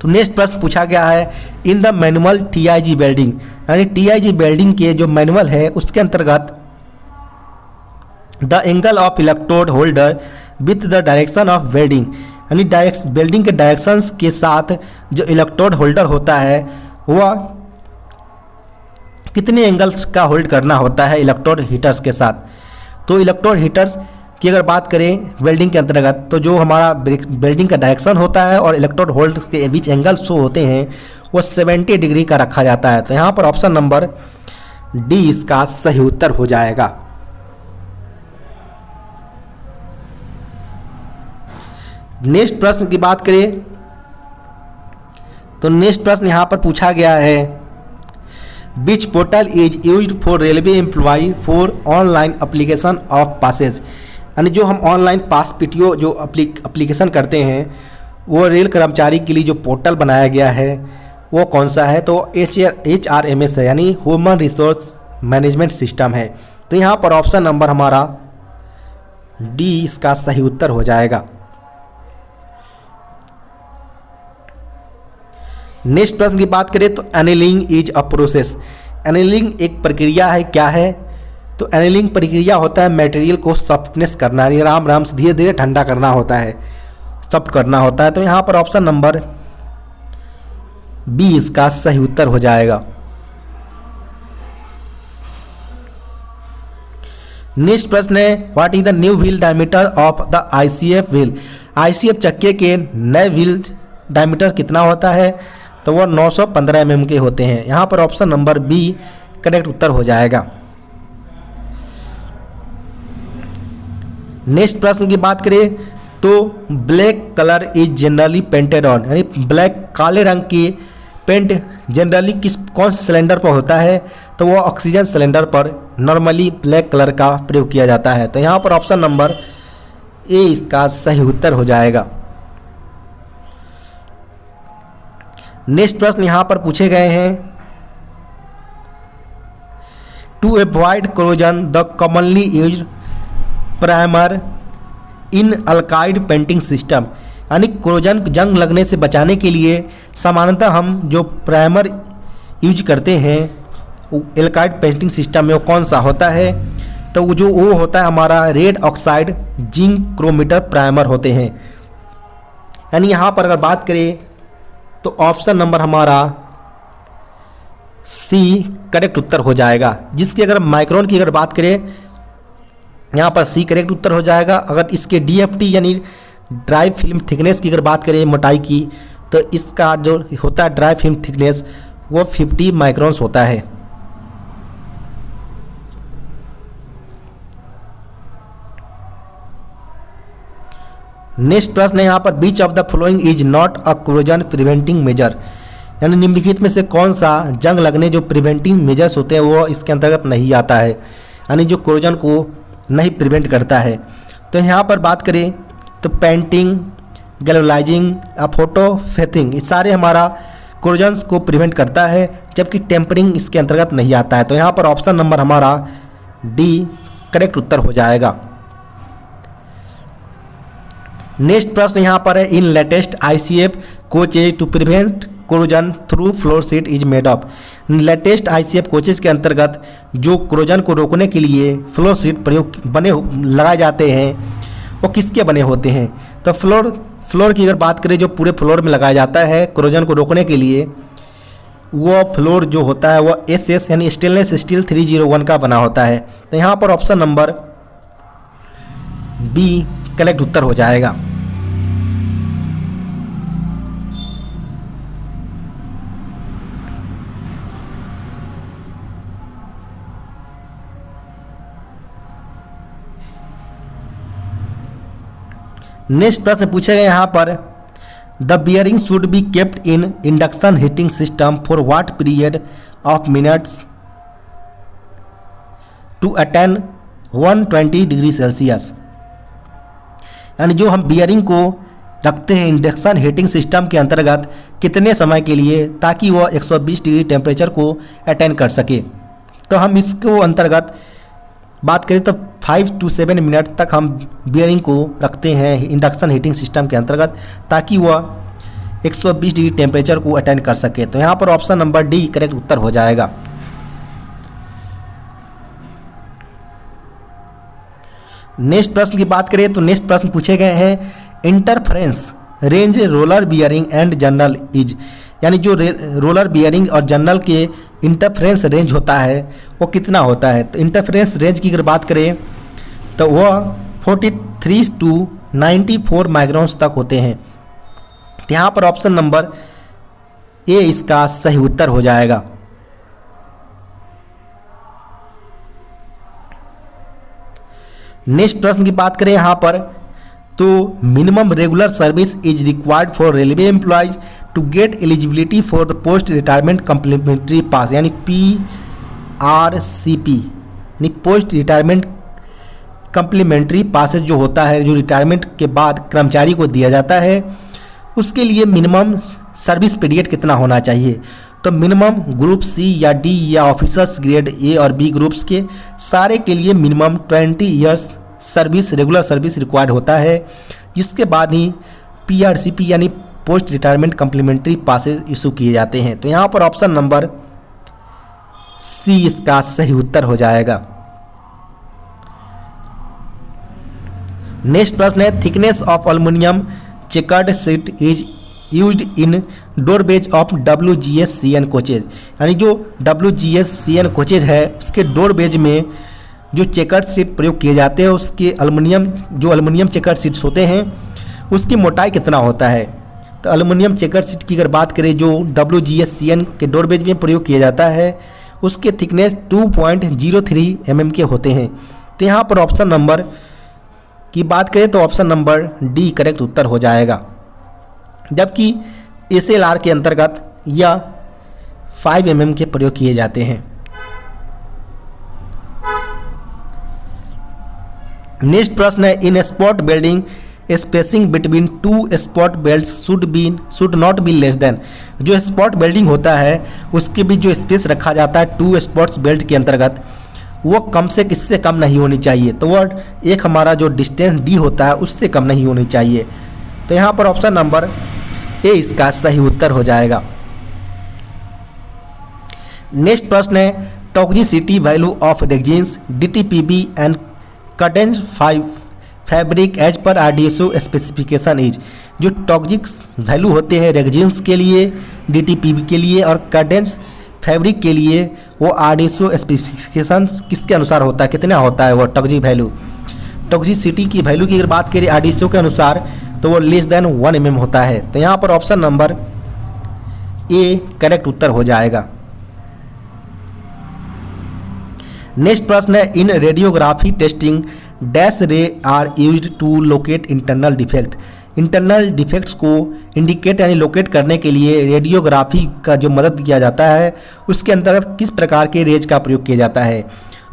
तो नेक्स्ट प्रश्न पूछा गया है, in the manual TIG welding. यानी टीआईजी वेल्डिंग के जो मैनुअल है उसके अंतर्गत the angle of electrode holder with the direction of welding. यानी वेल्डिंग के डायरेक्शंस के साथ जो इलेक्ट्रोड होल्डर होता है वह कितने एंगल्स का होल्ड करना होता है इलेक्ट्रोड हीटर्स के साथ। तो इलेक्ट्रोड हीटर्स की अगर बात करें वेल्डिंग के अंतर्गत, तो जो हमारा वेल्डिंग का डायरेक्शन होता है और इलेक्ट्रोड होल्ड के बीच एंगल शो होते हैं वो 70 डिग्री का रखा जाता है। तो यहाँ पर ऑप्शन नंबर डी इसका सही उत्तर हो जाएगा। नेक्स्ट प्रश्न की बात करें तो नेक्स्ट प्रश्न यहाँ पर पूछा गया है, which portal is used for railway employ for online application of passes. यानी जो हम ऑनलाइन पास पीटीओ जो एप्लीकेशन करते हैं वो रेल कर्मचारी के लिए जो पोर्टल बनाया गया है वो कौन सा है। तो HRMS है, यानी ह्यूमन रिसोर्स मैनेजमेंट सिस्टम है। तो यहाँ पर ऑप्शन नंबर हमारा डी इसका सही उत्तर हो जाएगा। नेक्स्ट प्रश्न की बात करें तो annealing is a process. Annealing एक प्रक्रिया है, क्या है। तो एनीलिंग प्रक्रिया होता है मटेरियल को सॉफ्टनेस करना, यानी राम राम से धीरे धीरे ठंडा करना होता है, सॉफ्ट करना होता है। तो यहाँ पर ऑप्शन नंबर बी इसका सही उत्तर हो जाएगा। नेक्स्ट प्रश्न है what is the new wheel diameter of the ICF wheel. ICF चक्के के नए व्हील डायमीटर कितना होता है, तो वो 915 mm के होते हैं। यहाँ पर ऑप्शन नंबर बी करेक्ट उत्तर हो जाएगा। नेक्स्ट प्रश्न की बात करें तो black colour is generally painted on, यानी ब्लैक काले रंग की पेंट जनरली कौन से सिलेंडर पर होता है, तो वो ऑक्सीजन सिलेंडर पर नॉर्मली ब्लैक कलर का प्रयोग किया जाता है। तो यहाँ पर ऑप्शन नंबर ए इसका सही उत्तर हो जाएगा। नेक्स्ट प्रश्न यहाँ पर पूछे गए हैं to avoid corrosion the commonly used primer in alkyd painting system, यानी कोरोजन जंग लगने से बचाने के लिए सामान्यतः हम जो प्राइमर यूज करते हैं एल्काइड पेंटिंग सिस्टम में वो कौन सा होता है, तो वो होता है हमारा रेड ऑक्साइड जिंक क्रोमीटर प्राइमर होते हैं। यानी यहाँ पर अगर बात करें तो ऑप्शन नंबर हमारा सी करेक्ट उत्तर हो जाएगा, जिसकी अगर माइक्रोन की अगर बात करें यहाँ पर सी करेक्ट उत्तर हो जाएगा। अगर इसके DFT यानी ड्राई फिल्म थिकनेस की अगर बात करें मोटाई की, तो इसका जो होता है ड्राई फिल्म थिकनेस वो 50 माइक्रोन्स होता है। नेक्स्ट प्रश्न है यहाँ पर which of the following is not a corrosion preventing measure, यानी निम्नलिखित में से कौन सा जंग लगने जो प्रिवेंटिंग मेजर्स होते हैं वो इसके अंतर्गत नहीं आता है, यानी जो कोरोजन को नहीं प्रिवेंट करता है। तो यहाँ पर बात करें तो पेंटिंग, गैल्वेनाइजिंग, फोटोफेथिंग, ये सारे हमारा कोरोजन्स को प्रिवेंट करता है, जबकि टेम्परिंग इसके अंतर्गत नहीं आता है। तो यहाँ पर ऑप्शन नंबर हमारा डी करेक्ट उत्तर हो जाएगा। नेक्स्ट प्रश्न यहाँ पर है in latest ICF coaches to prevent corrosion through floor sheet is made of. Latest ICF coaches के अंतर्गत जो कोरोजन को रोकने के लिए फ्लोर सीट प्रयोग लगाए जाते हैं वो किसके बने होते हैं, तो फ्लोर की अगर बात करें जो पूरे फ्लोर में लगाया जाता है कोरोजन को रोकने के लिए, वो फ्लोर जो होता है वो SS यानी स्टेनलेस स्टील 301 का बना होता है। तो यहाँ पर ऑप्शन नंबर बी करेक्ट उत्तर हो जाएगा। नेक्स्ट प्रश्न पूछे गए यहाँ पर the bearing should be kept in induction heating system for what period of minutes to attain 120 degree Celsius, यानी जो हम बियरिंग को रखते हैं इंडक्शन हीटिंग सिस्टम के अंतर्गत कितने समय के लिए, ताकि वह 120 डिग्री टेम्परेचर को अटेन कर सके। तो हम इसको अंतर्गत बात करें तो 5 to 7 मिनट तक हम बियरिंग को रखते हैं इंडक्शन हीटिंग सिस्टम के अंतर्गत, ताकि वह 120 डिग्री टेम्परेचर को अटेन कर सके। तो यहाँ पर ऑप्शन नंबर डी करेक्ट उत्तर हो जाएगा। नेक्स्ट प्रश्न की बात करें तो नेक्स्ट प्रश्न पूछे गए हैं interference range roller bearing and general is, यानी जो रोलर बियरिंग और जनरल के इंटरफेरेंस रेंज होता है वो कितना होता है। तो इंटरफेरेंस रेंज की अगर बात करें तो वह 43 to 94 माइक्रोन्स तक होते हैं। तो यहाँ पर ऑप्शन नंबर ए इसका सही उत्तर हो जाएगा। नेक्स्ट प्रश्न की बात करें यहाँ पर तो minimum regular service is required for railway employees to get eligibility for the post retirement complimentary pass, यानी PRCP, यानी पोस्ट रिटायरमेंट कम्प्लीमेंट्री पासेज जो होता है, जो रिटायरमेंट के बाद कर्मचारी को दिया जाता है, उसके लिए मिनिमम सर्विस पीरियड कितना होना चाहिए। तो मिनिमम ग्रुप सी या डी या ऑफिसर्स ग्रेड ए और बी ग्रुप्स के सारे के लिए minimum 20 years service regular service required होता है, जिसके बाद ही PRCP यानी post retirement complimentary passes issue किए जाते हैं। तो यहाँ पर ऑप्शन नंबर सी इसका सही उत्तर हो जाएगा। नेक्स्ट प्रश्न है, thickness of aluminium chequered sheet is used in doorways of WGS-CN coaches. यानी जो WGS-CN कोचेज है उसके डोरवेज में जो चेकर्ड शीट प्रयोग किए जाते हैं उसके एल्युमिनियम चेकर्ड शीट्स होते हैं उसकी मोटाई कितना होता है। तो एल्युमिनियम चेकर्ड शीट की अगर बात करें जो WGS-CN के डोरवेज में प्रयोग किया जाता है उसके थिकनेस 2.03 mm के होते हैं। तो यहाँ पर ऑप्शन नंबर की बात करें तो ऑप्शन नंबर डी करेक्ट उत्तर हो जाएगा, जबकि SLR के अंतर्गत यह 5 mm के प्रयोग किए जाते हैं। नेक्स्ट प्रश्न है, इन spot welding spacing between two spot belts should not be less than. जो स्पॉट वेल्डिंग होता है उसके भी जो स्पेस रखा जाता है 2 स्पॉट्स बेल्ट के अंतर्गत वो कम से किससे कम नहीं होनी चाहिए। तो वो एक हमारा जो डिस्टेंस डी होता है उससे कम नहीं होनी चाहिए। तो यहाँ पर ऑप्शन नंबर ए इसका सही उत्तर हो जाएगा। नेक्स्ट प्रश्न है, toxicity value of resins DTPB and curtains fabric as per RDSO specification is. जो टॉक्सिक वैल्यू होते हैं रेजिन्स के लिए, DTPB के लिए और कटेंज फैब्रिक के लिए वो RDSO स्पेसिफिकेशन किसके अनुसार होता है, कितना होता है वो टॉक्सिक वैल्यू। टॉक्सिसिटी की वैल्यू की अगर बात करें RDSO के अनुसार तो वो लेस देन 1 mm होता है। तो यहाँ पर ऑप्शन नंबर ए करेक्ट उत्तर हो जाएगा। नेक्स्ट प्रश्न है, in radiography testing dash ray are used to locate internal defect. Internal defects को इंडिकेट यानी लोकेट करने के लिए रेडियोग्राफी का जो मदद किया जाता है उसके अंतर्गत किस प्रकार के रेज का प्रयोग किया जाता है।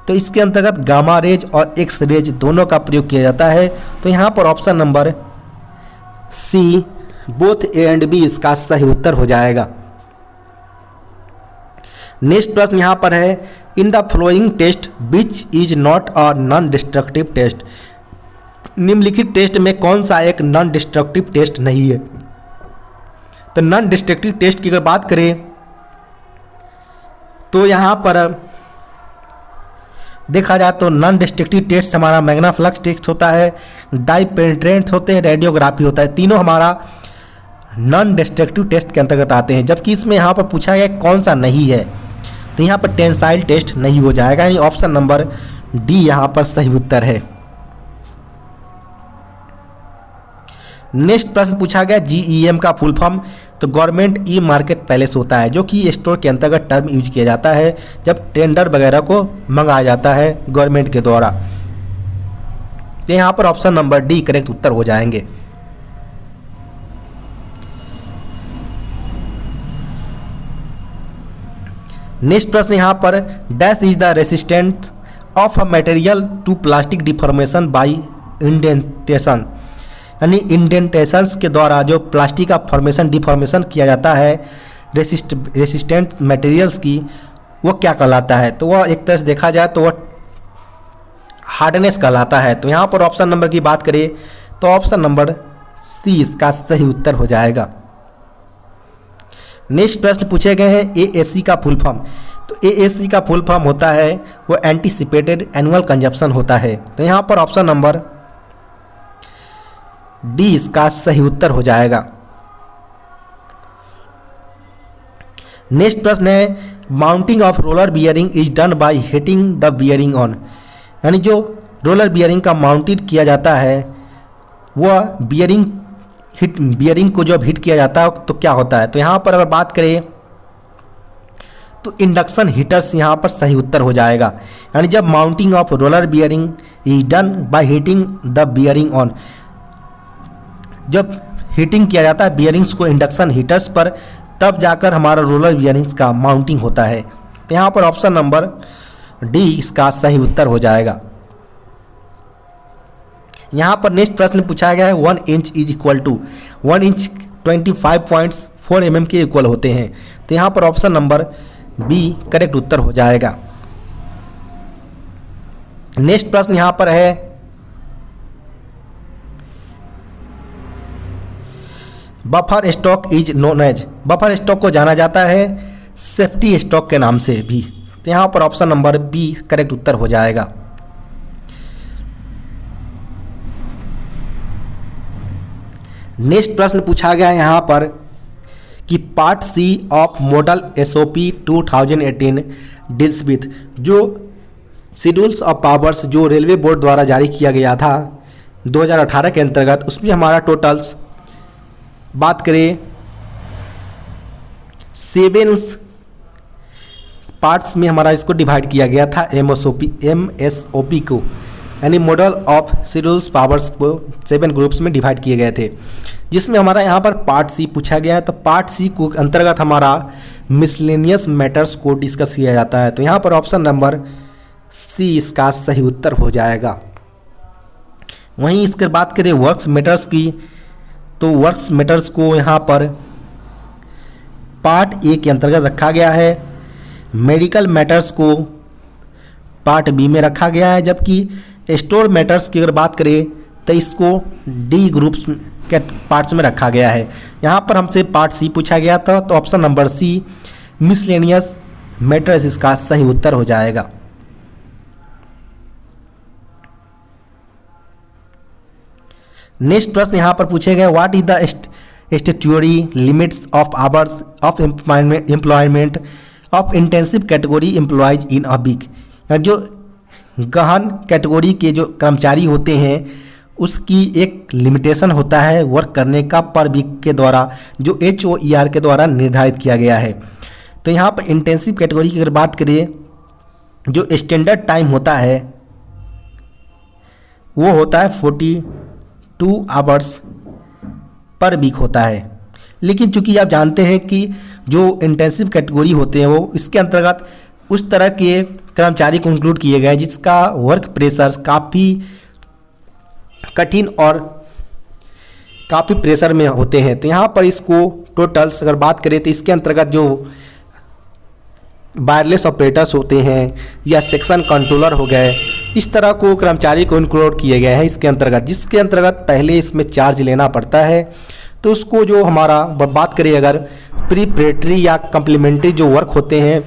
तो इसके अंतर्गत गामा रेज और एक्स रेज दोनों का प्रयोग किया जाता है। तो यहाँ पर option number C both A and B इसका सही उत्तर हो जाएगा। नेक्स्ट प्रश्न यहाँ पर है, in the following test which is not a non destructive test. निम्नलिखित टेस्ट में कौन सा एक नॉन डिस्ट्रक्टिव टेस्ट नहीं है। तो नॉन डिस्ट्रक्टिव टेस्ट की अगर बात करें तो यहाँ पर देखा जाए तो नॉन डिस्ट्रक्टिव टेस्ट हमारा मैग्ना फ्लक्स टेस्ट होता है, डाई पेनिट्रेंट होते हैं, रेडियोग्राफी होता है। तीनों हमारा नॉन डिस्ट्रक्टिव टेस्ट के अंतर्गत आते हैं, जबकि इसमें यहाँ पर पूछा गया कौन सा नहीं है। तो यहाँ पर टेंसाइल टेस्ट नहीं हो जाएगा, यानी ऑप्शन नंबर डी यहाँ पर सही उत्तर है। नेक्स्ट प्रश्न पूछा गया GEM का फुल फॉर्म। तो गवर्नमेंट ई मार्केट पैलेस होता है जो कि स्टोर के अंतर्गत टर्म यूज किया जाता है जब टेंडर वगैरह को मंगाया जाता है गवर्नमेंट के द्वारा। तो यहाँ पर ऑप्शन नंबर डी करेक्ट उत्तर हो जाएंगे। नेक्स्ट प्रश्न यहाँ पर, dash is the resistance of a material to plastic deformation by indentation. यानी इंडेंटेशंस के द्वारा जो प्लास्टिक का फॉर्मेशन डिफॉर्मेशन किया जाता है रेसिस्टेंट मटेरियल्स की, वो क्या कहलाता है। तो वह एक तरह से देखा जाए तो वह हार्डनेस कहलाता है। तो यहाँ पर ऑप्शन नंबर की बात करें तो ऑप्शन नंबर सी इसका सही उत्तर हो जाएगा। नेक्स्ट प्रश्न पूछे गए हैं AAC का फुल फॉर्म। तो AAC का फुल फॉर्म होता है वो एंटीसिपेटेड एनुअल कंजप्शन होता है। तो यहाँ पर ऑप्शन नंबर डी इसका सही उत्तर हो जाएगा। नेक्स्ट प्रश्न है, mounting of roller bearing is done by hitting the bearing on. यानी जो रोलर बियरिंग का माउंटेड किया जाता है वह बियरिंग को जब हिट किया जाता है तो क्या होता है। तो यहाँ पर अगर बात करें तो इंडक्शन हीटर्स यहाँ पर सही उत्तर हो जाएगा। यानी जब mounting of roller bearing is done by heating the bearing on, जब हीटिंग किया जाता है बियरिंग्स को इंडक्शन हीटर्स पर, तब जाकर हमारा रोलर बियरिंग्स का माउंटिंग होता है। तो यहाँ पर ऑप्शन नंबर डी इसका सही उत्तर हो जाएगा। यहाँ पर नेक्स्ट प्रश्न पूछा गया है 1 inch is equal to 1 inch 25.4 mm के इक्वल होते हैं। तो यहाँ पर ऑप्शन नंबर बी करेक्ट उत्तर हो जाएगा। नेक्स्ट प्रश्न यहाँ पर है buffer stock is known as. Buffer stock को जाना जाता है सेफ्टी स्टॉक के नाम से भी। तो यहाँ पर ऑप्शन नंबर बी करेक्ट उत्तर हो जाएगा। नेक्स्ट प्रश्न पूछा गया है यहाँ पर कि part C of model SOP 2018 deals with, जो शेड्यूल्स ऑफ पावर्स जो रेलवे बोर्ड द्वारा जारी किया गया था 2018 के अंतर्गत, उसमें हमारा टोटल्स बात करें 7 पार्ट्स में हमारा इसको डिवाइड किया गया था एमएसओपी को, यानी मॉडल ऑफ शेड्यूल्स पावर्स को 7 ग्रुप्स में डिवाइड किए गए थे, जिसमें हमारा यहाँ पर पार्ट सी पूछा गया है। तो पार्ट सी को अंतर्गत हमारा मिसलेनियस मैटर्स को डिस्कस किया जाता है। तो यहाँ पर ऑप्शन नंबर सी इसका सही उत्तर हो जाएगा। वहीं इसके बात करें वर्क्स मैटर्स की, तो वर्क्स मैटर्स को यहाँ पर पार्ट ए के अंतर्गत रखा गया है, मेडिकल मैटर्स को पार्ट बी में रखा गया है, जबकि स्टोर मैटर्स की अगर बात करें तो इसको डी ग्रुप्स के पार्ट्स में रखा गया है। यहाँ पर हमसे पार्ट सी पूछा गया था, तो option number C miscellaneous matters इसका सही उत्तर हो जाएगा। नेक्स्ट प्रश्न यहाँ पर पूछे गए what is the statutory limits of hours of employment of intensive category employees in a week, जो गहन कैटेगरी के जो कर्मचारी होते हैं उसकी एक लिमिटेशन होता है वर्क करने का पर वीक के द्वारा, जो HOER के द्वारा निर्धारित किया गया है। तो यहाँ पर इंटेंसिव कैटेगरी की अगर बात करें, जो स्टैंडर्ड टाइम होता है वो होता है 42 आवर्स पर वीक होता है। लेकिन चूंकि आप जानते हैं कि जो इंटेंसिव कैटेगरी होते हैं वो इसके अंतर्गत उस तरह के कर्मचारी को इंक्लूड किए गए जिसका वर्क प्रेशर काफ़ी कठिन और काफ़ी प्रेशर में होते हैं। तो यहाँ पर इसको टोटल्स अगर बात करें तो इसके अंतर्गत जो वायरलेस ऑपरेटर्स होते हैं या सेक्शन कंट्रोलर हो गए, इस तरह को कर्मचारी को इंक्लूड किए गए हैं इसके अंतर्गत, जिसके अंतर्गत पहले इसमें चार्ज लेना पड़ता है। तो उसको जो हमारा बात करें अगर प्रीपरेटरी या कम्प्लीमेंट्री जो वर्क होते हैं,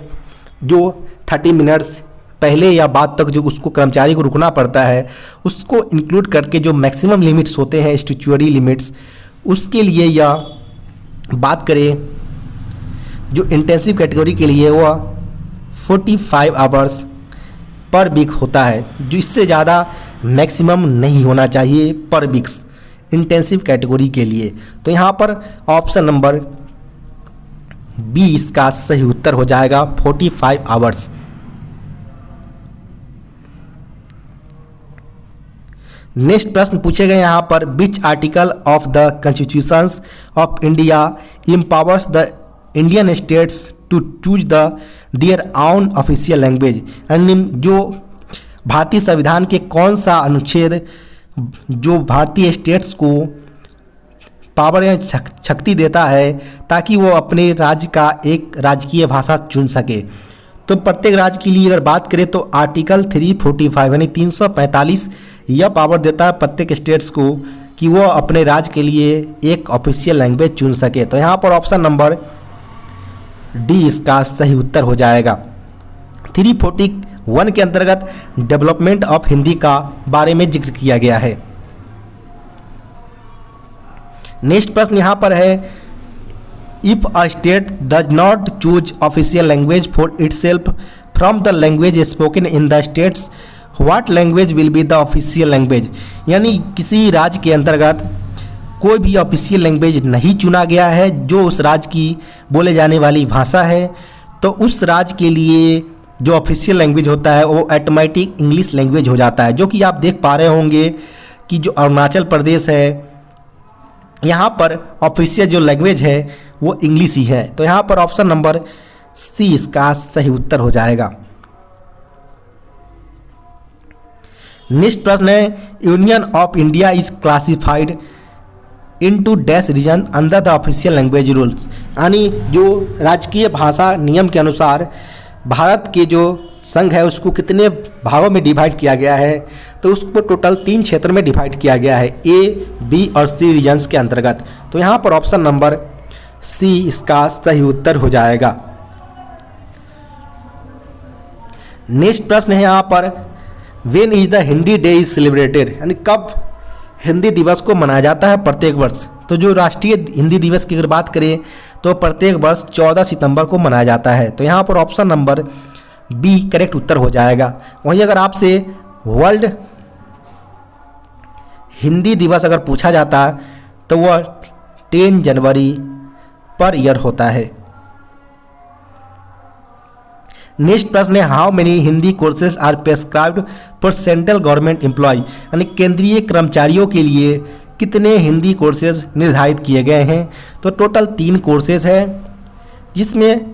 जो 30 मिनट्स पहले या बाद तक जो उसको कर्मचारी को रुकना पड़ता है, उसको इंक्लूड करके जो मैक्सिमम लिमिट्स होते हैं स्टैट्यूटरी लिमिट्स, उसके लिए या बात करें जो इंटेंसिव कैटेगरी के लिए वो 45 आवर्स पर वीक होता है, जो इससे ज़्यादा मैक्सिमम नहीं होना चाहिए पर वीक्स इंटेंसिव कैटेगरी के लिए। तो यहाँ पर ऑप्शन नंबर बी इसका सही उत्तर हो जाएगा 45 आवर्स। नेक्स्ट प्रश्न पूछे गए यहाँ पर which article of the constitutions of India empowers the Indian states to choose their own official language, यानी जो भारतीय संविधान के कौन सा अनुच्छेद जो भारतीय स्टेट्स को पावर या शक्ति देता है ताकि वो अपने राज्य का एक राजकीय भाषा चुन सके। तो प्रत्येक राज्य के लिए अगर बात करें तो आर्टिकल 345 यानी 345 यह पावर देता है प्रत्येक स्टेट्स को कि वो अपने राज्य के लिए एक ऑफिशियल लैंग्वेज चुन सके। तो यहाँ पर ऑप्शन नंबर डी इसका सही उत्तर हो जाएगा। 341 के अंतर्गत डेवलपमेंट ऑफ हिंदी का बारे में जिक्र किया गया है। नेक्स्ट प्रश्न यहाँ पर है if a state does not choose official language for itself from the language spoken in the states what language will be the official language, यानी किसी राज्य के अंतर्गत कोई भी ऑफिशियल लैंग्वेज नहीं चुना गया है जो उस राज्य की बोले जाने वाली भाषा है, तो उस राज्य के लिए जो ऑफिशियल लैंग्वेज होता है वो ऑटोमेटिक इंग्लिश लैंग्वेज हो जाता है। जो कि आप देख पा रहे होंगे कि जो अरुणाचल प्रदेश है यहाँ पर ऑफिशियल जो लैंग्वेज है वो इंग्लिश ही है। तो यहाँ पर ऑप्शन नंबर सी इसका सही उत्तर हो जाएगा। नेक्स्ट प्रश्न है union of India is classified into dash region under the official language rules, यानी जो राजकीय भाषा नियम के अनुसार भारत के जो संघ है उसको कितने भागों में डिवाइड किया गया है, तो उसको टोटल 3 क्षेत्र में डिवाइड किया गया है ए, बी और सी रीजन्स के अंतर्गत। तो यहाँ पर ऑप्शन नंबर सी इसका सही उत्तर हो जाएगा। नेक्स्ट प्रश्न है यहाँ पर when is the Hindi day is celebrated, यानी कब हिंदी दिवस को मनाया जाता है प्रत्येक वर्ष। तो जो राष्ट्रीय हिंदी दिवस की अगर बात करें तो प्रत्येक वर्ष 14 सितंबर को मनाया जाता है। तो यहाँ पर ऑप्शन नंबर बी करेक्ट उत्तर हो जाएगा। वहीं अगर आपसे वर्ल्ड हिंदी दिवस अगर पूछा जाता तो वह 10 जनवरी पर ईयर होता है। नेक्स्ट प्रश्न है, how many Hindi courses are prescribed for central government employ, यानी केंद्रीय कर्मचारियों के लिए कितने हिंदी कोर्सेज निर्धारित किए गए हैं। तो टोटल 3 कोर्सेज है, जिसमें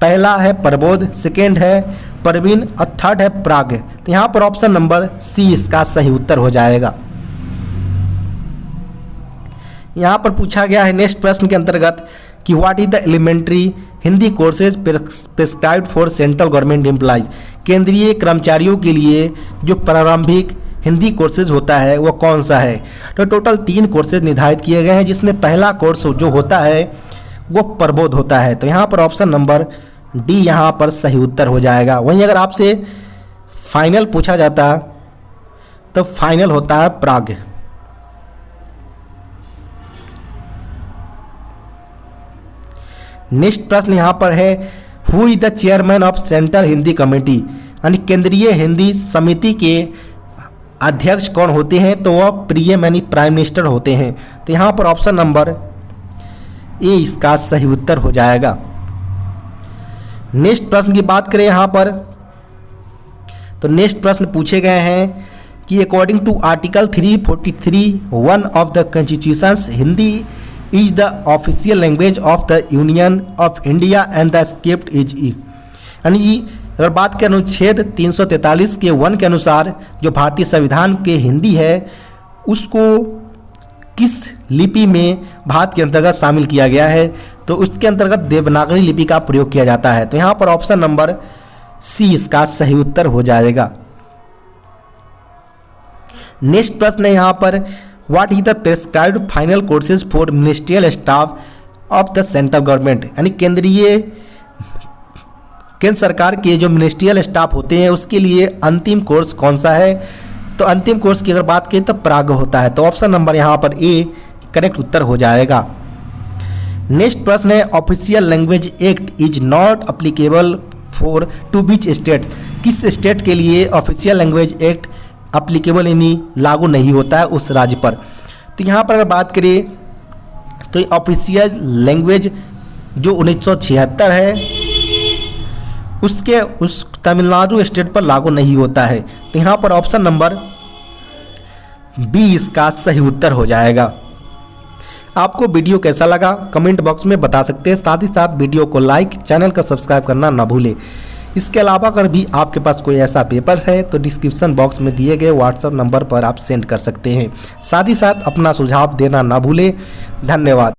पहला है प्रबोध, सेकेंड है प्रवीण और थर्ड है प्राग। तो यहाँ पर ऑप्शन नंबर सी इसका सही उत्तर हो जाएगा। यहाँ पर पूछा गया है नेक्स्ट प्रश्न के अंतर्गत कि what is the elementary Hindi courses prescribed for central government employees, केंद्रीय कर्मचारियों के लिए जो प्रारंभिक हिंदी कोर्सेज होता है वो कौन सा है। तो टोटल 3 कोर्सेज निर्धारित किए गए हैं, जिसमें पहला कोर्स जो होता है वो प्रबोध होता है। तो यहाँ पर ऑप्शन नंबर डी यहाँ पर सही उत्तर हो जाएगा। वहीं अगर आपसे फाइनल पूछा जाता तो फाइनल होता है प्राग। नेक्स्ट प्रश्न यहाँ पर है, who is the chairman of central Hindi committee, यानी केंद्रीय हिंदी समिति के अध्यक्ष कौन होते हैं। तो वह पीएम यानी प्राइम मिनिस्टर होते हैं। तो यहाँ पर ऑप्शन नंबर ए इसका सही उत्तर हो जाएगा। नेक्स्ट प्रश्न की बात करें यहाँ पर, तो नेक्स्ट प्रश्न पूछे गए हैं कि according to article 343(1) of the constitutions, Hindi is the official language of the union of India and the script is ई, यानी जी अगर बात करें अनुच्छेद 343 के 1 के अनुसार जो भारतीय संविधान के हिंदी है उसको किस लिपि में भारत के अंतर्गत शामिल किया गया है। तो उसके अंतर्गत देवनागरी लिपि का प्रयोग किया जाता है। तो यहाँ पर ऑप्शन नंबर सी इसका सही उत्तर हो जाएगा। नेक्स्ट प्रश्न है यहाँ पर, what is the prescribed final courses for ministerial staff of the central government, यानी केंद्र सरकार के जो मिनिस्ट्रियल स्टाफ होते हैं उसके लिए अंतिम कोर्स कौन सा है। तो अंतिम कोर्स की अगर बात करें तो प्राग होता है। तो ऑप्शन नंबर यहाँ पर ए करेक्ट उत्तर हो जाएगा। नेक्स्ट प्रश्न है, official language act is not applicable for to which states, किस स्टेट के लिए ऑफिशियल लैंग्वेज एक्ट अप्लीकेबल यानी लागू नहीं होता है उस राज्य पर। तो यहाँ पर अगर बात करें तो ऑफिशियल लैंग्वेज जो 1976 है उस तमिलनाडु स्टेट पर लागू नहीं होता है। तो यहाँ पर ऑप्शन नंबर बी इसका सही उत्तर हो जाएगा। आपको वीडियो कैसा लगा कमेंट बॉक्स में बता सकते हैं। साथ ही साथ वीडियो को लाइक, चैनल को सब्सक्राइब करना ना भूलें। इसके अलावा अगर भी आपके पास कोई ऐसा पेपर है तो डिस्क्रिप्शन बॉक्स में दिए गए व्हाट्सएप नंबर पर आप सेंड कर सकते हैं। साथ ही साथ अपना सुझाव देना ना भूलें। धन्यवाद।